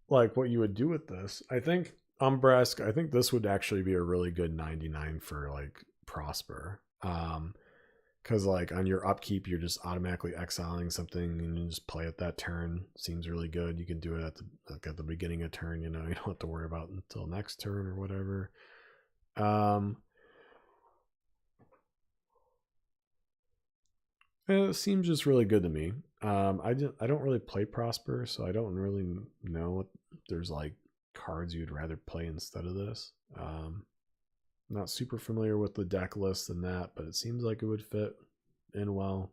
like what you would do with this, I think Umbrask, I think this would actually be a really good 99 for like Prosper. Because like on your upkeep, you're just automatically exiling something and you just play it that turn. Seems really good. You can do it at the beginning of turn. You know, you don't have to worry about it until next turn or whatever. It seems just really good to me. I don't really play Prosper, so I don't really know if there's like cards you'd rather play instead of this. Not super familiar with the deck list and that, but it seems like it would fit in well.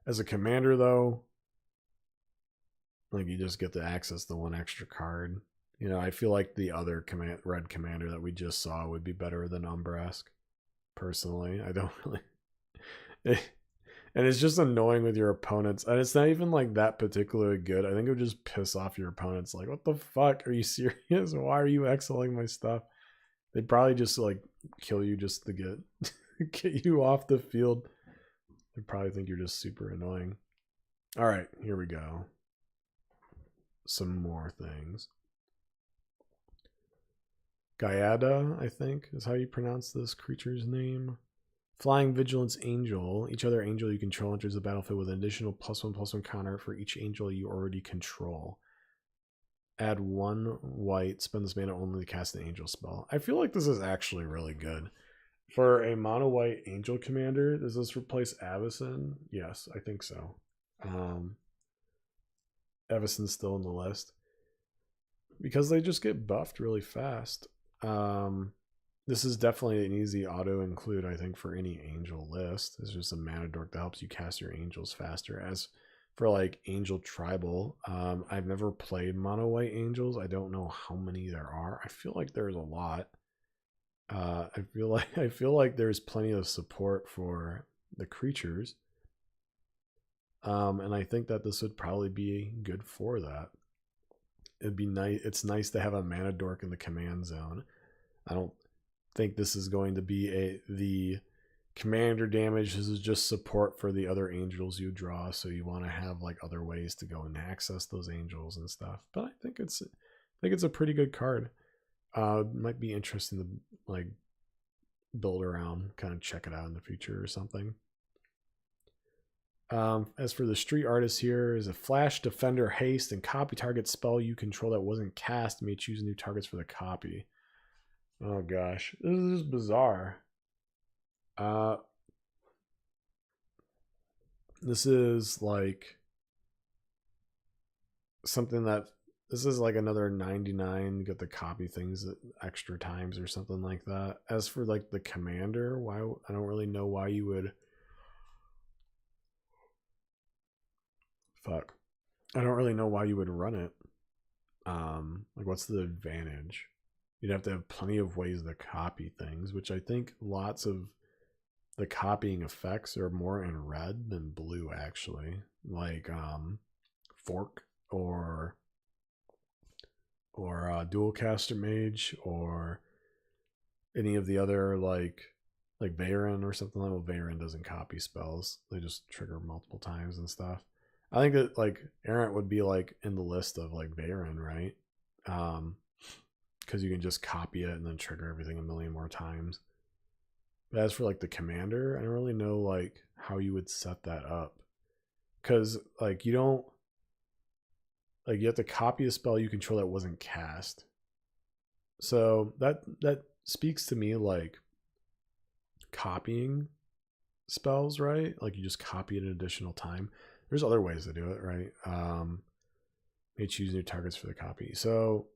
As a commander, though, like you just get to access the one extra card. You know, I feel like the other red commander that we just saw would be better than Umbresk. Personally, I don't really. And it's just annoying with your opponents, and it's not even like that particularly good. I think it would just piss off your opponents. Like, what the fuck? Are you serious? Why are you exiling my stuff? They'd probably just like kill you just to get you off the field. They probably think you're just super annoying. All right, here we go. Some more things. Gaiada, I think, is how you pronounce this creature's name. Flying Vigilance Angel. Each other angel you control enters the battlefield with an additional +1/+1 counter for each angel you already control. Add 1 white. Spend this mana only to cast an angel spell. I feel like this is actually really good. For a mono white angel commander, does this replace Avacyn? Yes, I think so. Avacyn's still in the list. Because they just get buffed really fast. This is definitely an easy auto include, I think, for any angel list. It's just a mana dork that helps you cast your angels faster. As for like angel tribal, I've never played mono white angels. I don't know how many there are. I feel like there's a lot. I feel like there's plenty of support for the creatures. And I think that this would probably be good for that. It'd be nice. It's nice to have a mana dork in the command zone. I don't think this is going to be the commander damage. This is just support for the other angels you draw, so you want to have like other ways to go and access those angels and stuff. But I think it's a pretty good card. Might be interesting to like build around, kind of check it out in the future or something. As for the street artist, here is a flash, defender, haste, and copy target spell you control that wasn't cast. You may choose new targets for the copy. Oh gosh, this is bizarre. This is like something that this is like another 99. You get the copy things extra times or something like that. As for like the commander, why I don't really know why you would. Fuck. I don't really know why you would run it. Like what's the advantage? You'd have to have plenty of ways to copy things, which I think lots of the copying effects are more in red than blue actually. Like Fork or Dual Caster Mage or any of the other like Veyron or something. Like Veyron doesn't copy spells. They just trigger multiple times and stuff. I think that like Errant would be like in the list of like Veyron, right? Because you can just copy it and then trigger everything a million more times. But as for like the commander, I don't really know like how you would set that up. Because like you don't like you have to copy a spell you control that wasn't cast. So that speaks to me like copying spells, right? Like you just copy it an additional time. There's other ways to do it, right? May choose new targets for the copy. So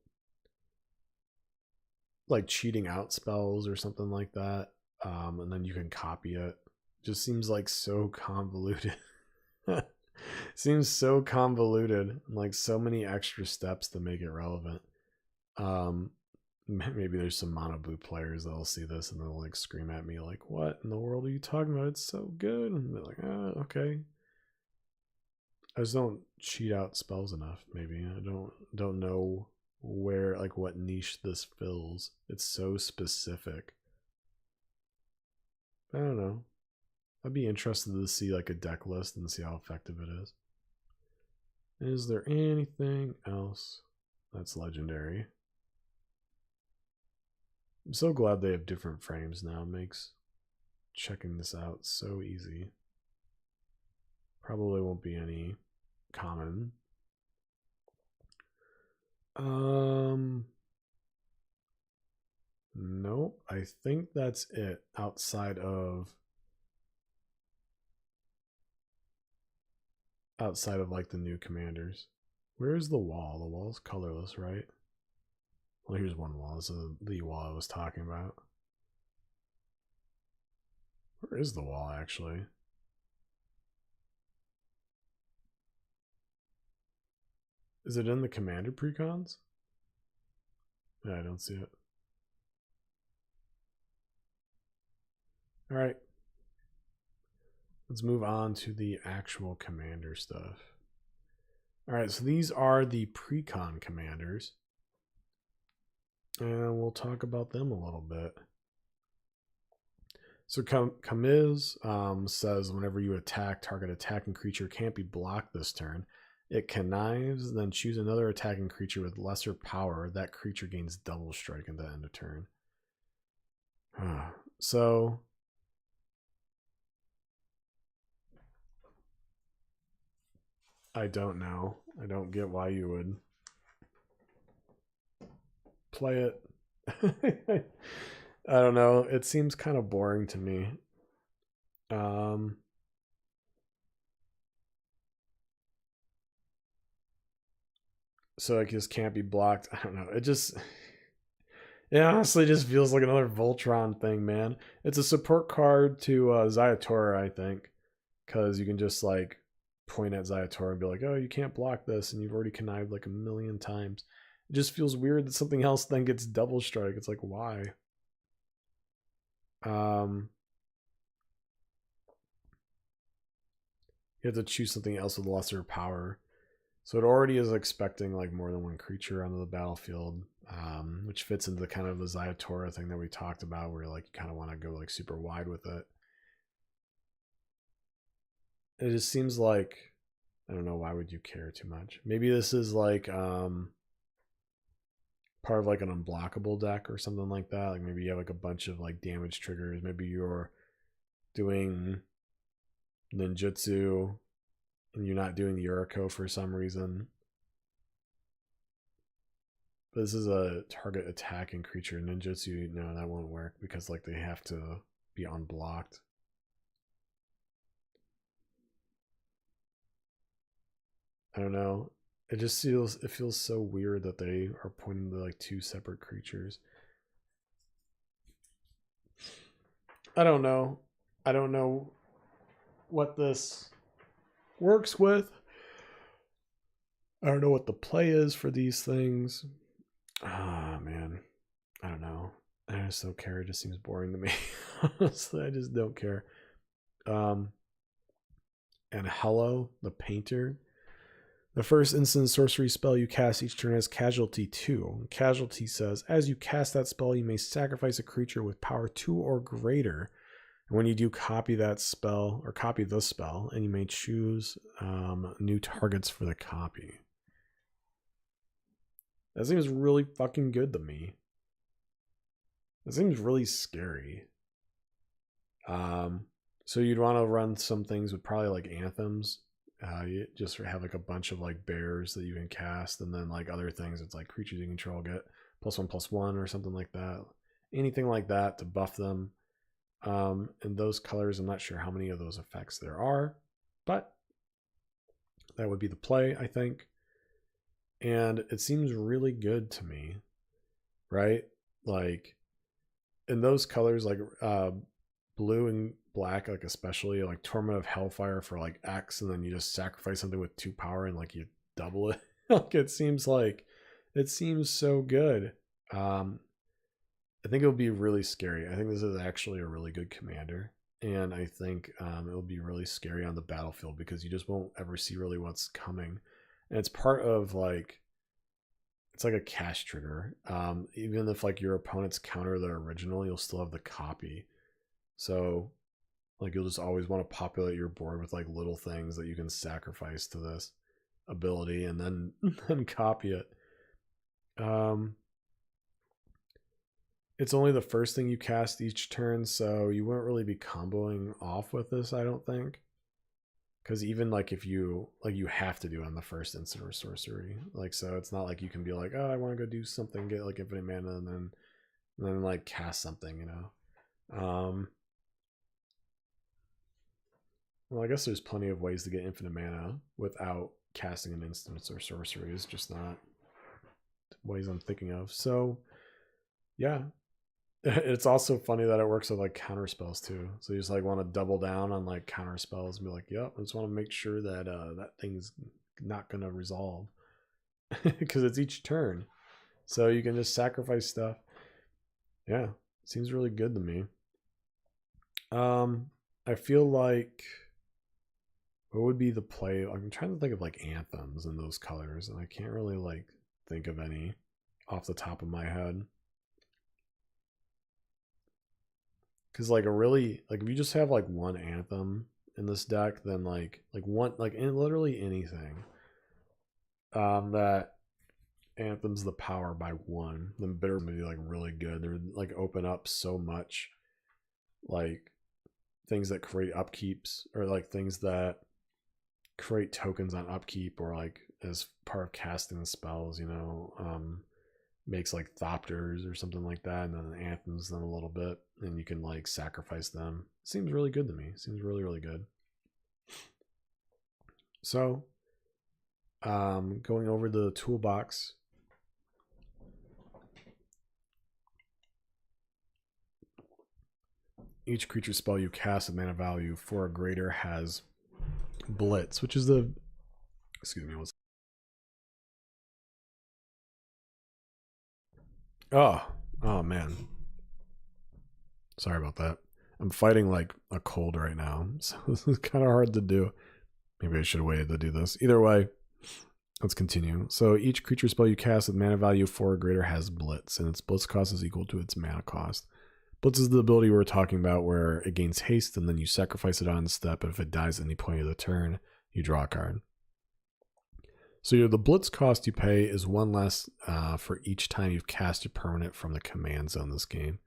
like cheating out spells or something like that. And then you can copy it. Just seems like so convoluted. Seems so convoluted. Like so many extra steps to make it relevant. Maybe there's some mono blue players that'll see this and they'll like scream at me like, "What in the world are you talking about? It's so good." And they're like, "Oh, okay." I just don't cheat out spells enough. Maybe I don't know where like what niche this fills. It's so specific. I don't know. I'd be interested to see like a deck list and see how effective it is. Is there anything else that's legendary? I'm so glad they have different frames now. It makes checking this out so easy. Probably won't be any common. Nope, I think that's it outside of like the new commanders. Where's the wall? The wall's colorless, right? Well, here's one wall. This is the wall I was talking about. Where is the wall, actually? Is it in the commander precons? Yeah, I don't see it. All right. Let's move on to the actual commander stuff. All right, so these are the precon commanders. And we'll talk about them a little bit. So Kamiz says whenever you attack, target attacking creature can't be blocked this turn. It connives, then choose another attacking creature with lesser power. That creature gains double strike at the end of turn. So I don't know. I don't get why you would play it. I don't know. It seems kind of boring to me. So it just can't be blocked. I don't know. It honestly just feels like another Voltron thing, man. It's a support card to Zayatora, I think, because you can just like point at Zayatora and be like, "Oh, you can't block this," and you've already connived like a million times. It just feels weird that something else then gets double strike. It's like, why? You have to choose something else with lesser power. So it already is expecting like more than one creature onto the battlefield, which fits into the kind of the Zayatora thing that we talked about, where like you kind of want to go like super wide with it. It just seems like, I don't know, why would you care too much? Maybe this is like part of like an unblockable deck or something like that. Like maybe you have like a bunch of like damage triggers. Maybe you're doing ninjutsu and you're not doing the Uriko for some reason. But this is a target attacking creature. Ninjutsu, no, that won't work because like they have to be unblocked. I don't know. It just feels so weird that they are pointing to like two separate creatures. I don't know. I don't know what this works with. I don't know what the play is for these things. Ah, man. I don't know. I just don't care. It just seems boring to me. Honestly, I just don't care. And Hello, the Painter. The first instant sorcery spell you cast each turn has Casualty 2. Casualty says, as you cast that spell, you may sacrifice a creature with power 2 or greater. And when you do, copy that spell, or copy the spell, and you may choose new targets for the copy. That seems really fucking good to me. That seems really scary. So you'd want to run some things with probably like anthems. You just have like a bunch of like bears that you can cast, and then like other things. It's like creatures you control get +1/+1 or something like that. Anything like that to buff them. And those colors, I'm not sure how many of those effects there are, but that would be the play, I think. And it seems really good to me, right? Like in those colors, like blue and black, like especially like Torment of Hellfire for like X, and then you just sacrifice something with 2 power and like you double it. Like it seems so good. I think it'll be really scary. I think this is actually a really good commander, and I think it'll be really scary on the battlefield because you just won't ever see really what's coming, and it's part of like, it's like a cast trigger. Even if like your opponents counter the original, you'll still have the copy. So like you'll just always want to populate your board with like little things that you can sacrifice to this ability and then copy it. It's only the first thing you cast each turn, so you won't really be comboing off with this, I don't think. Because even like if you have to do it on the first instant or sorcery, like, so it's not like you can be like, oh, I want to go do something, get like infinite mana, and then and then like cast something, you know. Well, I guess there's plenty of ways to get infinite mana without casting an instance or sorcery. It's just not ways I'm thinking of. So, yeah. It's also funny that it works with like counter spells too. So you just like want to double down on like counter spells and be like, yep, I just want to make sure that that thing's not going to resolve because it's each turn. So you can just sacrifice stuff. Yeah, seems really good to me. I feel like what would be the play? I'm trying to think of like anthems in those colors, and I can't really like think of any off the top of my head. Because like a really like if you just have like one anthem in this deck, then like one like in literally anything that anthems the power by one, then bitter would be like really good. They're like open up so much, like things that create upkeeps or like things that create tokens on upkeep or like as part of casting the spells, you know, makes like Thopters or something like that, and then anthems them a little bit, and you can like sacrifice them. Seems really good to me. Seems really, really good. So, going over the toolbox. Each creature spell you cast with mana value 4 or greater has Blitz, which is the oh man, sorry about that. I'm fighting like a cold right now, so this is kind of hard to do. Maybe I should have waited to do this. Either way, let's continue. So each creature spell you cast with mana value 4 or greater has Blitz, and its Blitz cost is equal to its mana cost. Blitz is the ability we were talking about where it gains haste and then you sacrifice it on the step, and if it dies at any point of the turn, you draw a card. So the Blitz cost you pay is 1 less for each time you've cast your permanent from the command zone this game.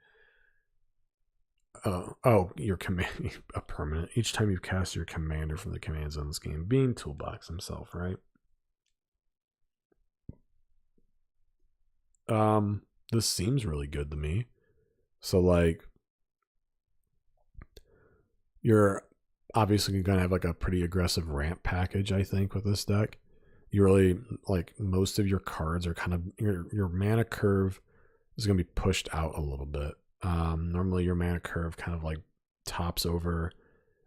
Your command a permanent. Each time you've cast your commander from the command zone this game, being Toolbox himself, right? This seems really good to me. So like you're obviously gonna have like a pretty aggressive ramp package, I think, with this deck. You really like most of your cards are kind of your mana curve is gonna be pushed out a little bit. Normally your mana curve kind of like tops over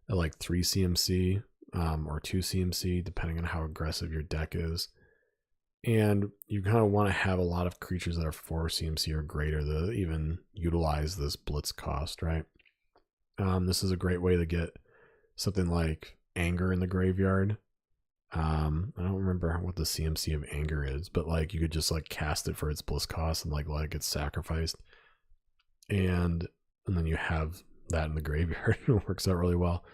at like 3 CMC or 2 CMC, depending on how aggressive your deck is. And you kind of want to have a lot of creatures that are 4 CMC or greater to even utilize this Blitz cost, right? This is a great way to get something like Anger in the graveyard. I don't remember what the CMC of Anger is, but like you could just like cast it for its Blitz cost and like let it get sacrificed. And then you have that in the graveyard. It works out really well.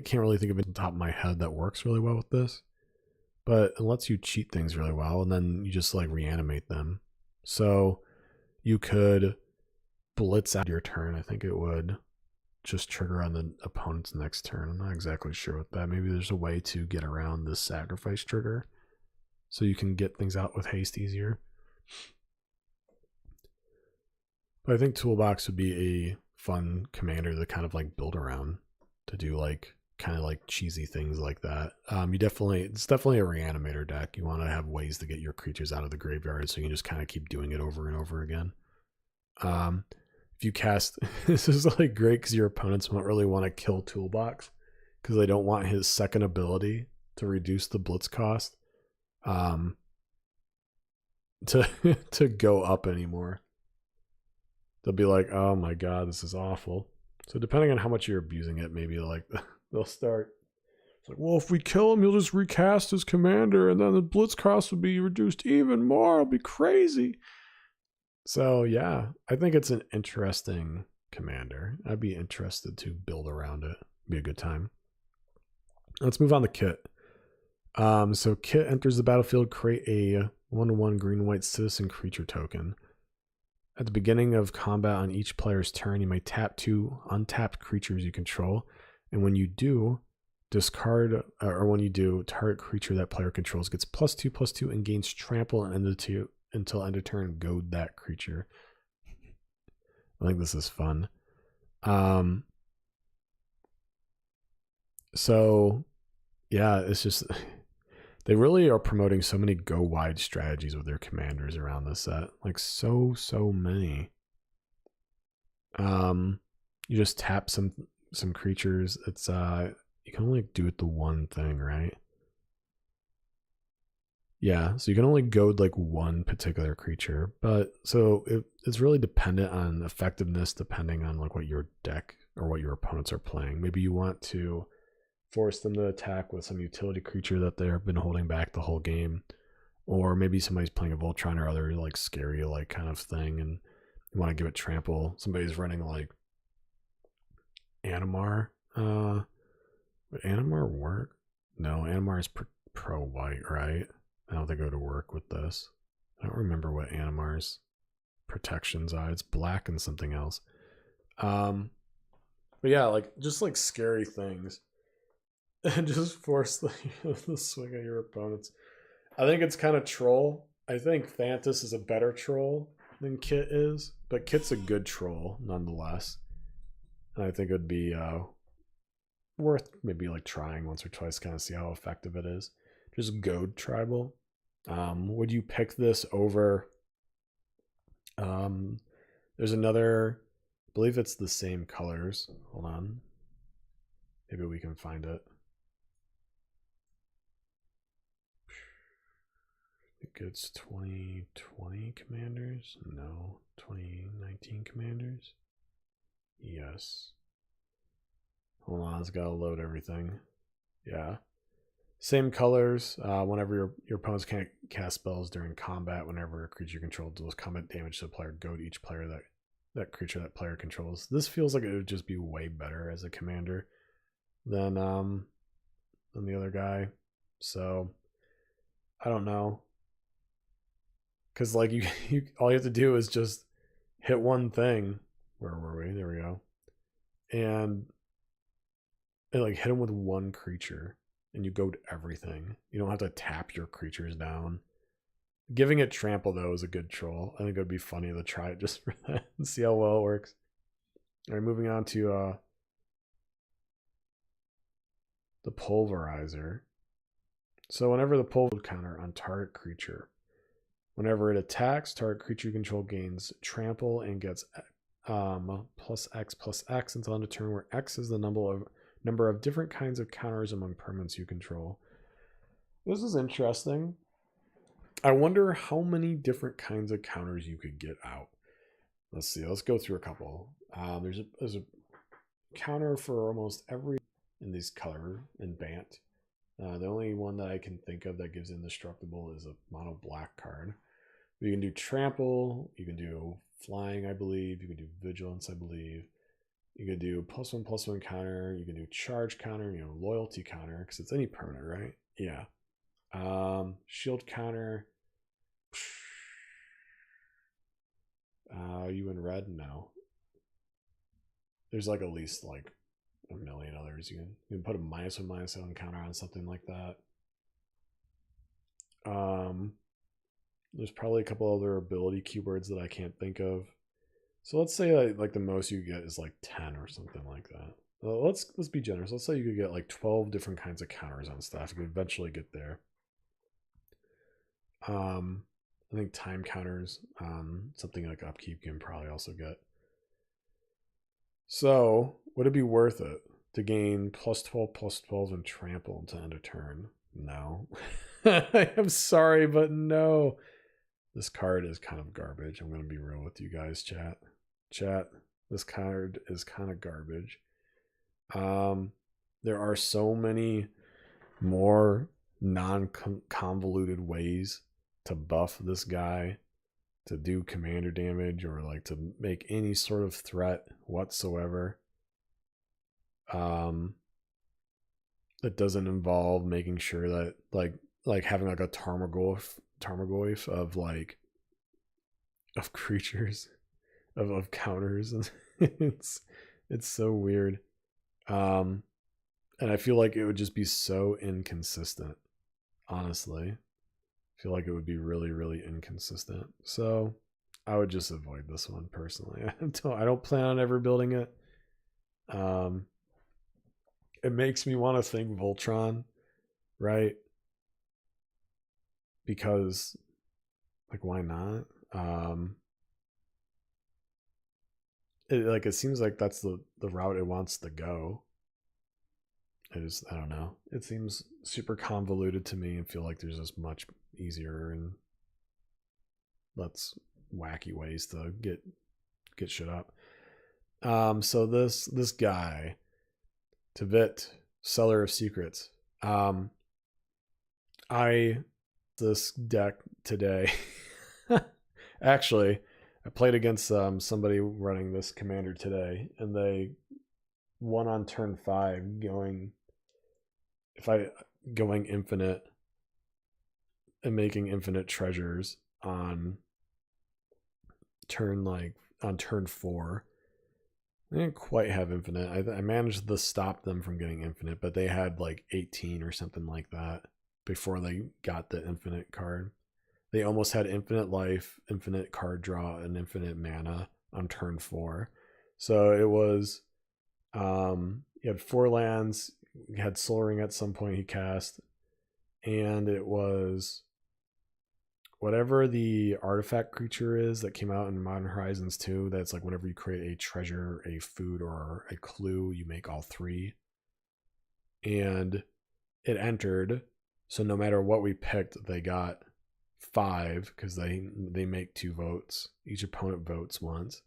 Can't really think of it on the top of my head that works really well with this, but it lets you cheat things really well, and then you just like reanimate them. So you could Blitz out your turn. I think it would just trigger on the opponent's next turn. I'm not exactly sure with that. Maybe there's a way to get around this sacrifice trigger so you can get things out with haste easier. But I think Toolbox would be a fun commander to kind of like build around, to do like kind of like cheesy things like that. It's definitely a reanimator deck. You want to have ways to get your creatures out of the graveyard so you can just kind of keep doing it over and over again. If you cast, this is like great because your opponents won't really want to kill Toolbox because they don't want his second ability to reduce the Blitz cost to go up anymore. They'll be like, oh my god, this is awful. So depending on how much you're abusing it, maybe like they'll start. It's like, well, if we kill him, he'll just recast his commander, and then the Blitz cost would be reduced even more. It'll be crazy. So yeah, I think it's an interesting commander. I'd be interested to build around it. Be a good time. Let's move on to Kit. So Kit enters the battlefield, create a 1/1 green-white citizen creature token. At the beginning of combat on each player's turn, you may tap 2 untapped creatures you control, and when you do, target creature that player controls gets +2/+2 and gains trample and until end of turn, goad that creature. I think this is fun. So yeah, it's just they really are promoting so many go wide strategies with their commanders around this set. Like so many. You just tap some creatures. It's you can only do it the one thing, right? Yeah, so you can only goad like one particular creature, but so it's really dependent on effectiveness depending on like what your deck or what your opponents are playing. Maybe you want to force them to attack with some utility creature that they've been holding back the whole game, or maybe somebody's playing a Voltron or other like scary like kind of thing, and you want to give it trample. Somebody's running like Animar. Would Animar work? No, Animar is pro white, right? I don't think it would work with this. I don't remember what Animar's protections are. It's black and something else. But yeah, like just like scary things. And just force the swing at your opponents. I think it's kind of troll. I think Thantis is a better troll than Kit is, but Kit's a good troll nonetheless. And I think it would be worth maybe like trying once or twice, kind of see how effective it is. Just goad tribal. Would you pick this over? There's another, I believe it's the same colors. Hold on. Maybe we can find it. I think it's 2020 Commanders. No, 2019 Commanders. Yes. Hold on, it's gotta load everything. Yeah. Same colors. Whenever your opponents can't cast spells during combat, whenever a creature controlled deals combat damage to the player, go to each player that creature that player controls. This feels like it would just be way better as a commander than the other guy. So I don't know. Cause like you all you have to do is just hit one thing. Where were we? There we go. And like hit them with one creature. And you go to everything. You don't have to tap your creatures down. Giving it trample though is a good troll. I think it would be funny to try it just for that and see how well it works. All right, moving on to the Pulverizer. So whenever the pulver counter on target creature, whenever it attacks, target creature you control gains trample and gets plus X until end of turn, where X is the number of different kinds of counters among permanents you control. This is interesting. I wonder how many different kinds of counters you could get out. Let's see. Let's go through a couple. There's a counter for almost every in these color and Bant. The only one that I can think of that gives indestructible is a mono black card. You can do trample. You can do flying, I believe. You can do vigilance, I believe. You can do +1/+1 counter. You can do charge counter, loyalty counter, because it's any permanent, right? Yeah. Shield counter. Are you in red? No. There's like at least like a million others. You can put a -1/-1 counter on something like that. There's probably a couple other ability keywords that I can't think of. So let's say like the most you get is like 10 or something like that. Let's be generous. Let's say you could get like 12 different kinds of counters on stuff. You could eventually get there. I think time counters on something like upkeep you can probably also get. So would it be worth it to gain +12/+12 and trample until end of turn? No. I'm sorry, but no. This card is kind of garbage. I'm going to be real with you guys, chat. This card is kind of garbage. There are so many more non-convoluted ways to buff this guy, to do commander damage, or like to make any sort of threat whatsoever. That doesn't involve making sure that like having like a Tarmogoyf of like of creatures of counters, and it's so weird. And I feel like it would just be so inconsistent, honestly. I feel like it would be really, really inconsistent. So I would just avoid this one personally. I don't plan on ever building it. It makes me want to think Voltron, right? Because, like, why not? It seems like that's the route it wants to go. I don't know. It seems super convoluted to me and feel like there's just much easier and less wacky ways to get shit up. So this guy, Tavit, Seller of Secrets. This deck today. Actually, I played against somebody running this commander today, and they won on turn 5 going infinite and making infinite treasures on turn 4. They didn't quite have infinite. I managed to stop them from getting infinite, but they had like 18 or something like that before they got the infinite card. They almost had infinite life, infinite card draw, and infinite mana on turn 4. So it was, he had 4 lands, he had Soul Ring at some point he cast, and it was whatever the artifact creature is that came out in Modern Horizons 2, that's like whenever you create a treasure, a food, or a clue, you make all 3. And it entered, so no matter what we picked, they got 5, because they make 2 votes. Each opponent votes once.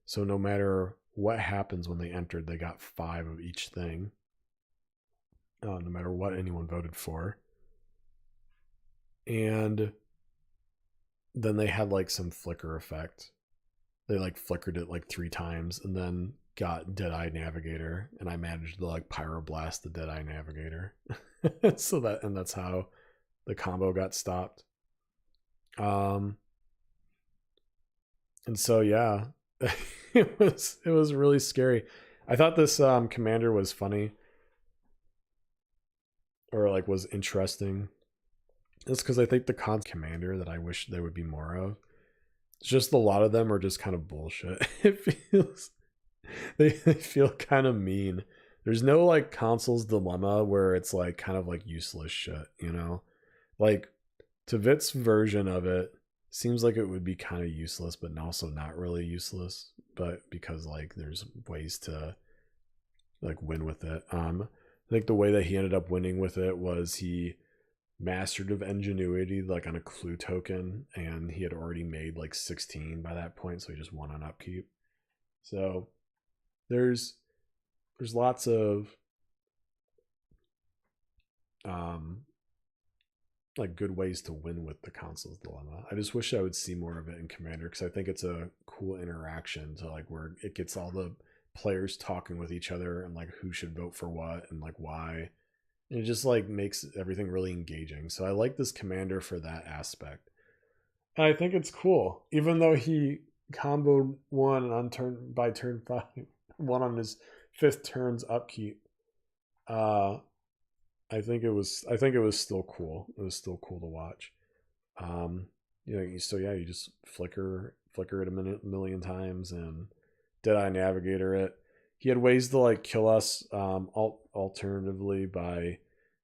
So no matter what happens when they entered, they got 5 of each thing. No matter what anyone voted for. And then they had like some flicker effect. They like flickered it like 3 times and then got Deadeye Navigator, and I managed to like Pyroblast the Deadeye Navigator. So that's how the combo got stopped. And so yeah, it was really scary. I thought this commander was funny, or like was interesting. It's because I think the commander that I wish there would be more of. It's just a lot of them are just kind of bullshit. It feels they feel kind of mean. There's no like Consul's Dilemma where it's like kind of like useless shit, you know? Like Tavit's version of it seems like it would be kind of useless, but also not really useless. But because like there's ways to like win with it. I think the way that he ended up winning with it was he Mastered of Ingenuity like on a clue token, and he had already made like 16 by that point, so he just won on upkeep. So there's lots of like good ways to win with the Consul's Dilemma. I just wish I would see more of it in Commander, because I think it's a cool interaction to like where it gets all the players talking with each other and like who should vote for what and like why. And it just like makes everything really engaging. So I like this commander for that aspect. And I think it's cool. Even though he comboed 1 on turn 5, 1 on his 5th turn's upkeep. I think it was still cool. It was still cool to watch. You just flicker it a million times and Deadeye Navigator it. He had ways to like kill us alternatively by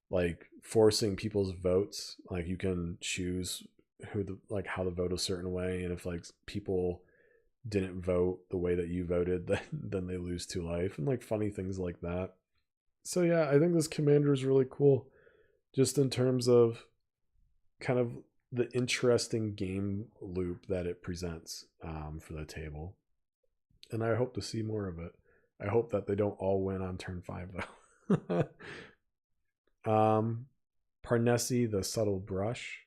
like forcing people's votes. Like you can choose how to vote a certain way, and if like people didn't vote the way that you voted, then they lose 2 life, and like funny things like that. So yeah, I think this commander is really cool, just in terms of kind of the interesting game loop that it presents for the table. And I hope to see more of it. I hope that they don't all win on turn 5 though. Parnessi, the Subtle Brush.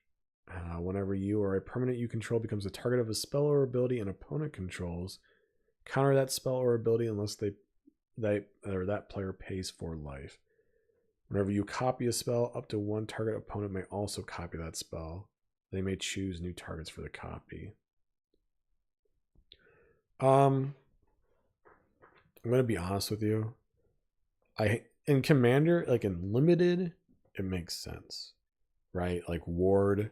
Whenever you or a permanent you control becomes a target of a spell or ability an opponent controls, counter that spell or ability unless that player pays 4 life. Whenever you copy a spell, up to 1 target opponent may also copy that spell. They may choose new targets for the copy. I'm gonna be honest with you. In Commander, like in Limited, it makes sense, right? Like Ward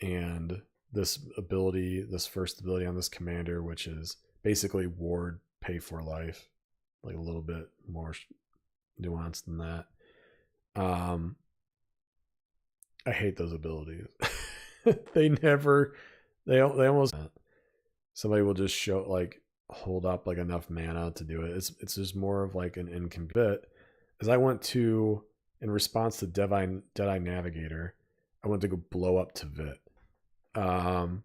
and this ability, this first ability on this commander, which is basically ward pay for life, like a little bit more nuanced than that. I hate those abilities. They almost, somebody will just show, like, hold up like enough mana to do it. It's just more of like an inconvenient. As I went to, in response to Deadeye Navigator, I went to go blow up to Vit. And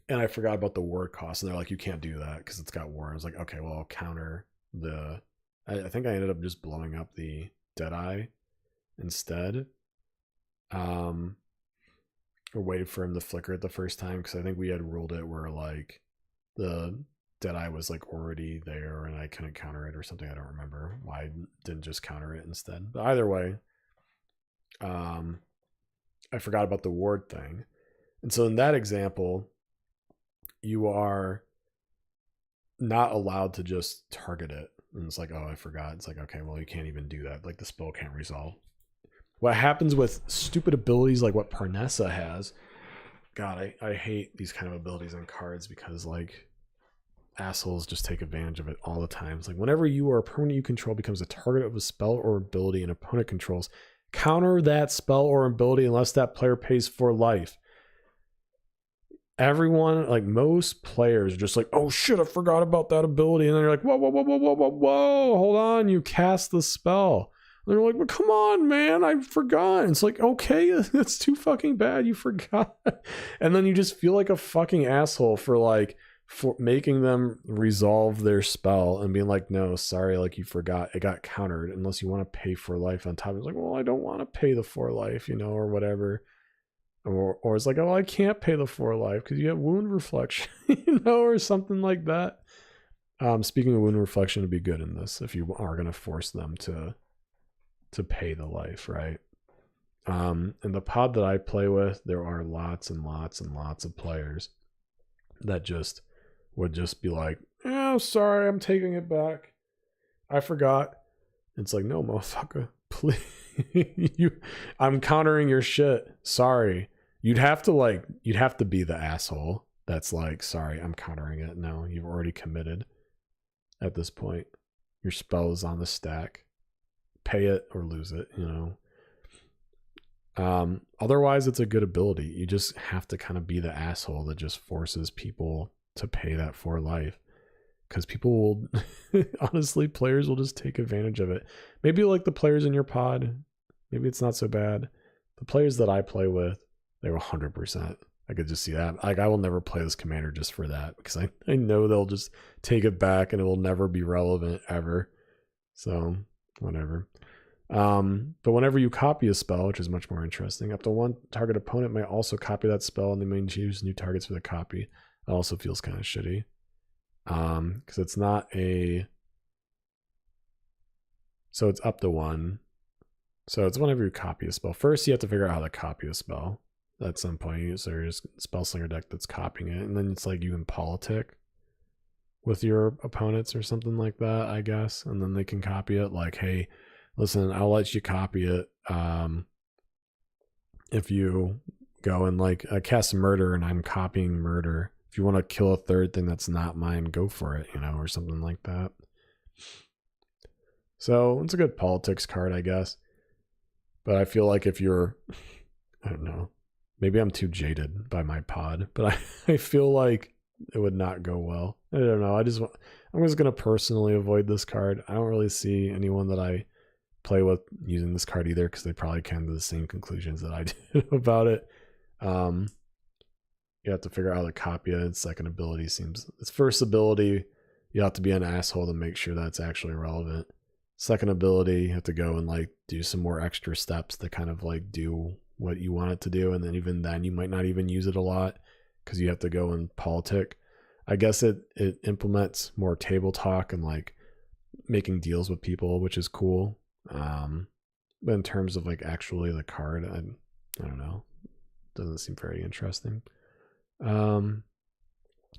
I forgot about the ward cost, and they're like, you can't do that because it's got ward. I was like, okay, well, I'll counter the, I think I ended up just blowing up the Deadeye instead. Or waited for him to flicker it the first time, because I think we had ruled it where like the Deadeye was like already there and I couldn't counter it or something. I don't remember why I didn't just counter it instead. But either way, I forgot about the ward thing. And so in that example, you are not allowed to just target it. And it's like, oh, I forgot. It's like, okay, well, you can't even do that. Like the spell can't resolve. What happens with stupid abilities like what Parnessi has, God, I hate these kind of abilities on cards, because like assholes just take advantage of it all the time. It's like, whenever you or a opponent you control becomes a target of a spell or ability an opponent controls, counter that spell or ability unless that player pays for life. Everyone, like most players, are just like, oh shit, I forgot about that ability. And then you're like, whoa, hold on, you cast the spell. They're like, well, come on, man, I forgot. It's like, okay, that's too fucking bad. You forgot. And then you just feel like a fucking asshole for making them resolve their spell and being like, no, sorry, like you forgot. It got countered unless you want to pay for life on top. It's like, well, I don't want to pay the 4 life, or whatever. Or it's like, oh, I can't pay the 4 life because you have wound reflection, or something like that. Speaking of wound reflection, would be good in this if you are going to force them to pay the life, right? In the pod that I play with, there are lots and lots and lots of players that just would just be like, oh, sorry, I'm taking it back. I forgot. It's like, no, motherfucker, please. I'm countering your shit. Sorry. You'd have to be the asshole that's like, sorry, I'm countering it. No, you've already committed at this point. Your spell is on the stack. Pay it or lose it, Otherwise, it's a good ability. You just have to kind of be the asshole that just forces people to pay that 4 life, because people will honestly, players will just take advantage of it. Maybe like the players in your pod, maybe it's not so bad. The players that I play with, they're 100%. I could just see that. Like, I will never play this commander just for that, because I know they'll just take it back and it will never be relevant ever. So whatever. But whenever you copy a spell, which is much more interesting, up to 1 target opponent may also copy that spell, and they may choose new targets for the copy. That also feels kind of shitty. Because it's not a, so it's up to 1. So it's whenever you copy a spell. First, you have to figure out how to copy a spell at some point. So there's a spell slinger deck that's copying it, and then it's like you can politic with your opponents or something like that, I guess, and then they can copy it. Like, hey, listen, I'll let you copy it if you go and like cast murder and I'm copying murder. If you want to kill a 3rd thing that's not mine, go for it, or something like that. So it's a good politics card, I guess. But I feel like if you're, I don't know, maybe I'm too jaded by my pod, but I feel like it would not go well. I don't know. I'm just going to personally avoid this card. I don't really see anyone that I play with using this card either, because they probably came to the same conclusions that I did about it. You have to figure out how to copy it. Its second ability seems, its first ability, you have to be an asshole to make sure that's actually relevant. Second ability, you have to go and like do some more extra steps to kind of like do what you want it to do, and then even then you might not even use it a lot because you have to go and politic. I guess it implements more table talk and like making deals with people, which is cool. But in terms of like actually the card, I don't know, doesn't seem very interesting. The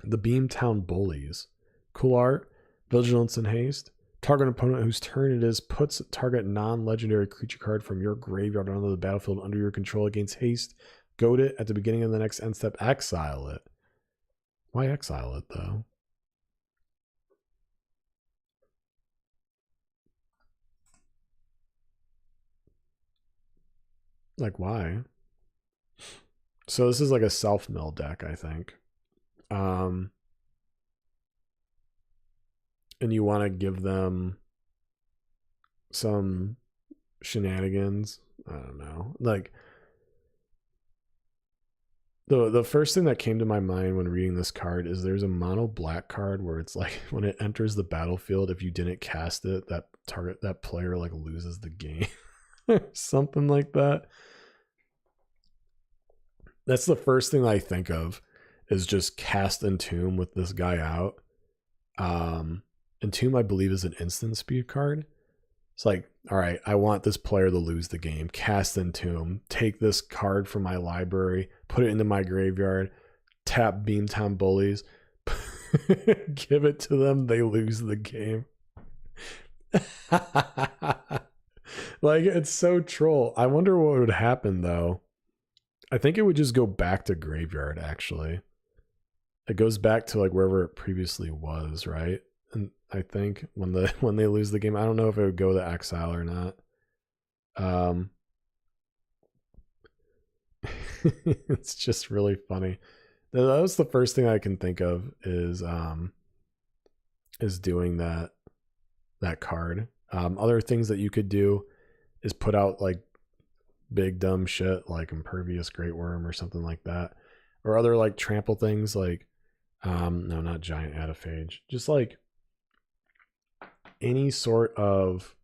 Beamtown Bullies, cool art, vigilance and haste. Target opponent whose turn it is puts target non-legendary creature card from your graveyard onto the battlefield under your control against haste goad it at the beginning of the next end step, exile it. Why exile it though? Like why? So this is like a self-mill deck, I think. And you want to give them some shenanigans. I don't know. Like the first thing that came to my mind when reading this card is there's a mono black card where it's like when it enters the battlefield, if you didn't cast it, that player like loses the game. Something like that. That's the first thing I think of is just cast Entomb with this guy out. Entomb, I believe, is an instant speed card. It's like, all right, I want this player to lose the game. Cast Entomb, take this card from my library, put it into my graveyard, tap Beamtown Bullies, give it to them, they lose the game. Like, it's so troll. I wonder what would happen, though. I think it would just go back to graveyard, actually. It goes back to, like, wherever it previously was, right? And I think when they lose the game, I don't know if it would go to exile or not. It's just really funny. That was the first thing I can think of is doing that card. Other things that you could do is put out like big dumb shit like Impervious Great Worm or something like that, or other like trample things like no, not Giant Adaphage, just like any sort of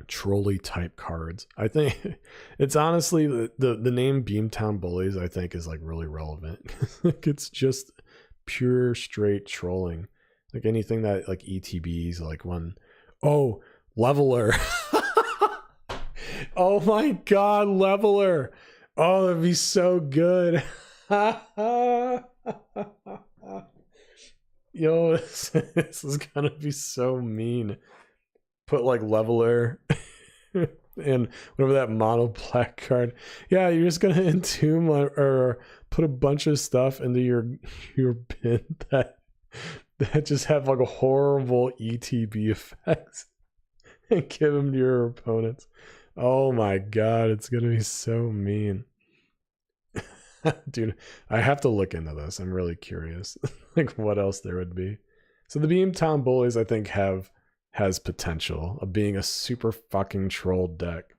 trolley type cards. I think it's honestly the name Beamtown Bullies I think is like really relevant. Like it's just pure straight trolling. Like anything that like ETBs, like one, oh, Leveler. Oh my god, Leveler. Oh, that'd be so good. Yo, this is gonna be so mean. Put like Leveler and whatever that mono black card. Yeah, you're just gonna entomb or put a bunch of stuff into your bin that just have like a horrible ETB effects and give them to your opponents. Oh my god, it's gonna be so mean. Dude, I have to look into this. I'm really curious. Like what else there would be. So the Beamtown Bullies I think has potential of being a super fucking troll deck.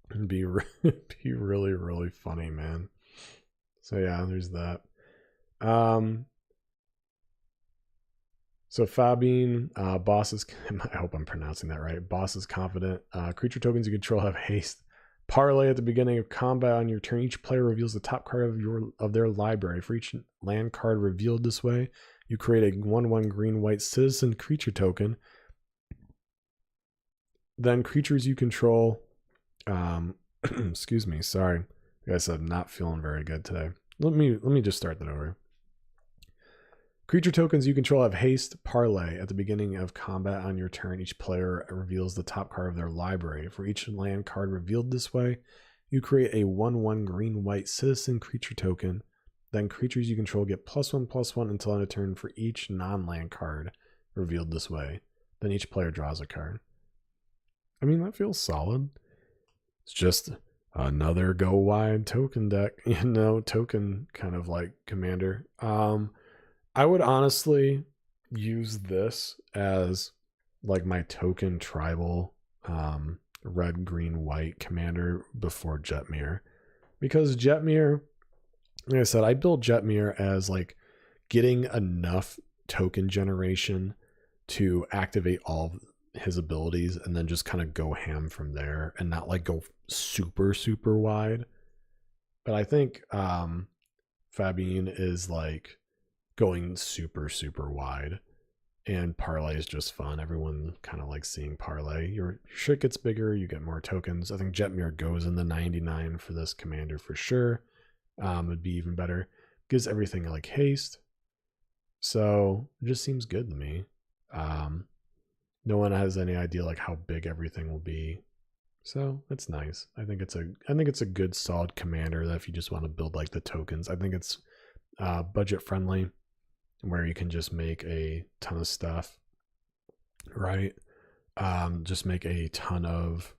It'd be really, really funny, man. So yeah, there's that. So Fabine, boss is, I hope I'm pronouncing that right. Boss is confident. Creature tokens you control have haste. Parlay at the beginning of combat on your turn. Each player reveals the top card of their library. For each land card revealed this way, you create a 1/1 green-white citizen creature token. Then creatures you control, excuse me, sorry. Like I said, I'm not feeling very good today. Let me just start that over. Creature tokens you control have haste. Parlay at the beginning of combat on your turn. Each player reveals the top card of their library. For each land card revealed this way, you create a 1/1 green-white citizen creature token. Then creatures you control get +1/+1 until end of turn for each non-land card revealed this way. Then each player draws a card. I mean, that feels solid. It's just another go wide token deck, token kind of like commander. I would honestly use this as like my token tribal red, green, white commander before Jetmir. Because Jetmir, like I said, I built Jetmir as like getting enough token generation to activate all of his abilities and then just kind of go ham from there and not like go super, super wide. But I think Fabine is like going super, super wide, and parlay is just fun. Everyone kind of likes seeing parlay. Your shit gets bigger, you get more tokens. I think Jetmir goes in the 99 for this commander for sure. It'd be even better. Gives everything like haste, so it just seems good to me. No one has any idea like how big everything will be So it's nice. I think it's a good solid commander that if you just want to build like the tokens, I think it's budget friendly, where you can just make a ton of stuff, right? Just make a ton of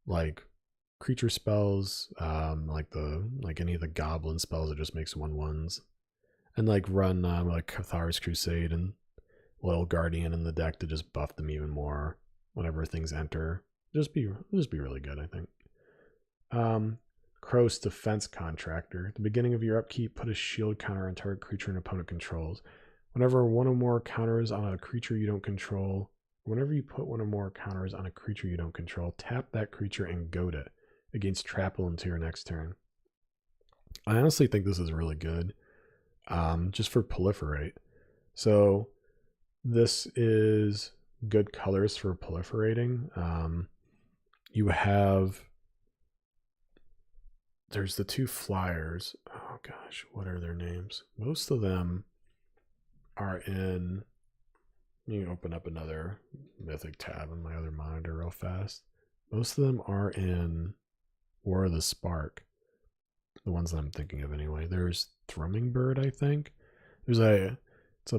like creature spells, like any of the goblin spells that just makes 1/1s, and like run like Cathar's Crusade and Loyal Guardian in the deck to just buff them even more whenever things enter. Just be really good, I think. Crow's Defense Contractor. At the beginning of your upkeep, put a shield counter on target creature an opponent controls. Whenever one or more counters on a creature you don't control, whenever you put one or more counters on a creature you don't control, tap that creature and goad it against trample until your next turn. I honestly think this is really good, just for proliferate. So this is good colors for proliferating. You have, there's the 2 flyers. Oh gosh, what are their names? Most of them are in, you can open up another mythic tab on my other monitor real fast. Most of them are in War of the Spark. The ones that I'm thinking of anyway. There's Thrumming Bird, I think. It's a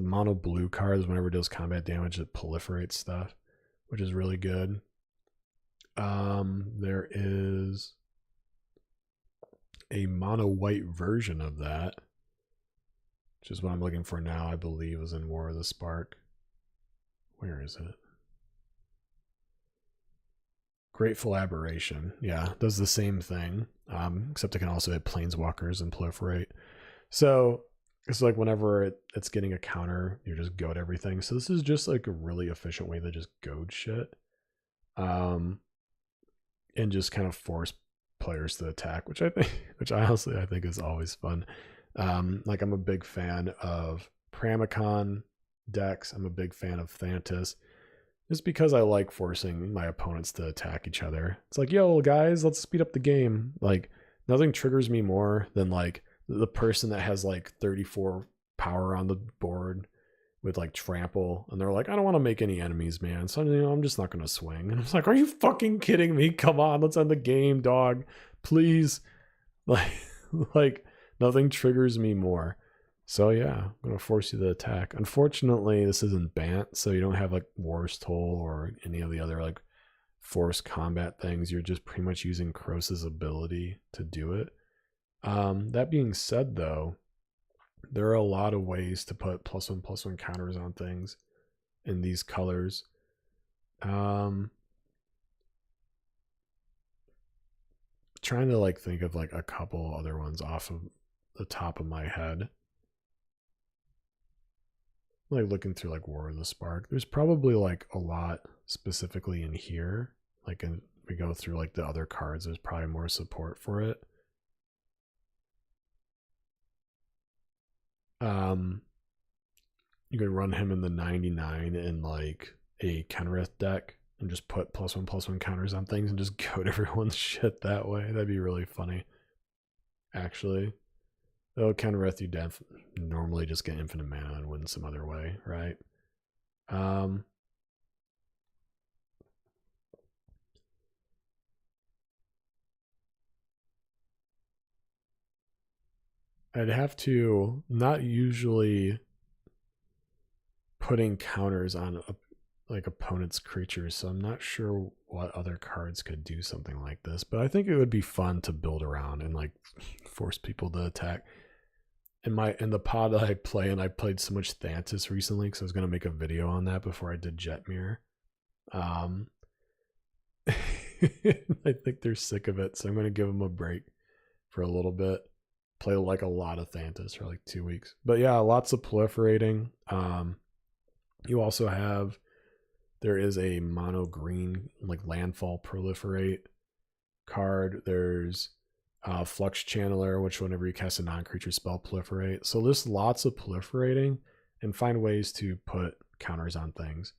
mono blue card. Whenever it does combat damage, it proliferates stuff, which is really good. There is a mono white version of that, which is what I'm looking for now. I believe is in War of the Spark. Where is it? Grateful Aberration. Yeah, does the same thing, except it can also hit planeswalkers and proliferate. So it's like whenever it's getting a counter, you just goad everything. So this is just like a really efficient way to just goad shit, and just kind of force players to attack, which honestly I think is always fun. Like I'm a big fan of Pramicon decks. I'm a big fan of Thantis, just because I like forcing my opponents to attack each other. It's like, yo, guys, let's speed up the game. Like, nothing triggers me more than like the person that has like 34 power on the board with like trample, and they're like, I don't want to make any enemies, man. So I'm just not gonna swing. And I was like, are you fucking kidding me? Come on, let's end the game, dog. Please. Like nothing triggers me more. So yeah, I'm gonna force you to attack. Unfortunately, this isn't Bant, so you don't have like War's Toll or any of the other like forced combat things. You're just pretty much using Krosa's ability to do it. That being said, though, there are a lot of ways to put +1/+1 counters on things in these colors. Trying to like think of like a couple other ones off of the top of my head. Like looking through like War of the Spark, there's probably like a lot specifically in here. Like if we go through like the other cards, there's probably more support for it. You could run him in the 99 in like a Kenrith deck and just put +1/+1 counters on things and just goad everyone's shit that way. That'd be really funny, actually. Though Kenrith, you normally just get infinite mana and win some other way, right? I'd have to, not usually putting counters on like opponent's creatures, so I'm not sure what other cards could do something like this, but I think it would be fun to build around and like force people to attack. In the pod that I play, and I played so much Thantis recently because I was going to make a video on that before I did Jetmir. I think they're sick of it, so I'm going to give them a break for a little bit. Play like a lot of Thantis for like 2 weeks. But yeah, lots of proliferating. You also have, there is a mono green like landfall proliferate card. There's Flux Channeler, which whenever you cast a non-creature spell, proliferate. So there's lots of proliferating, and find ways to put counters on things.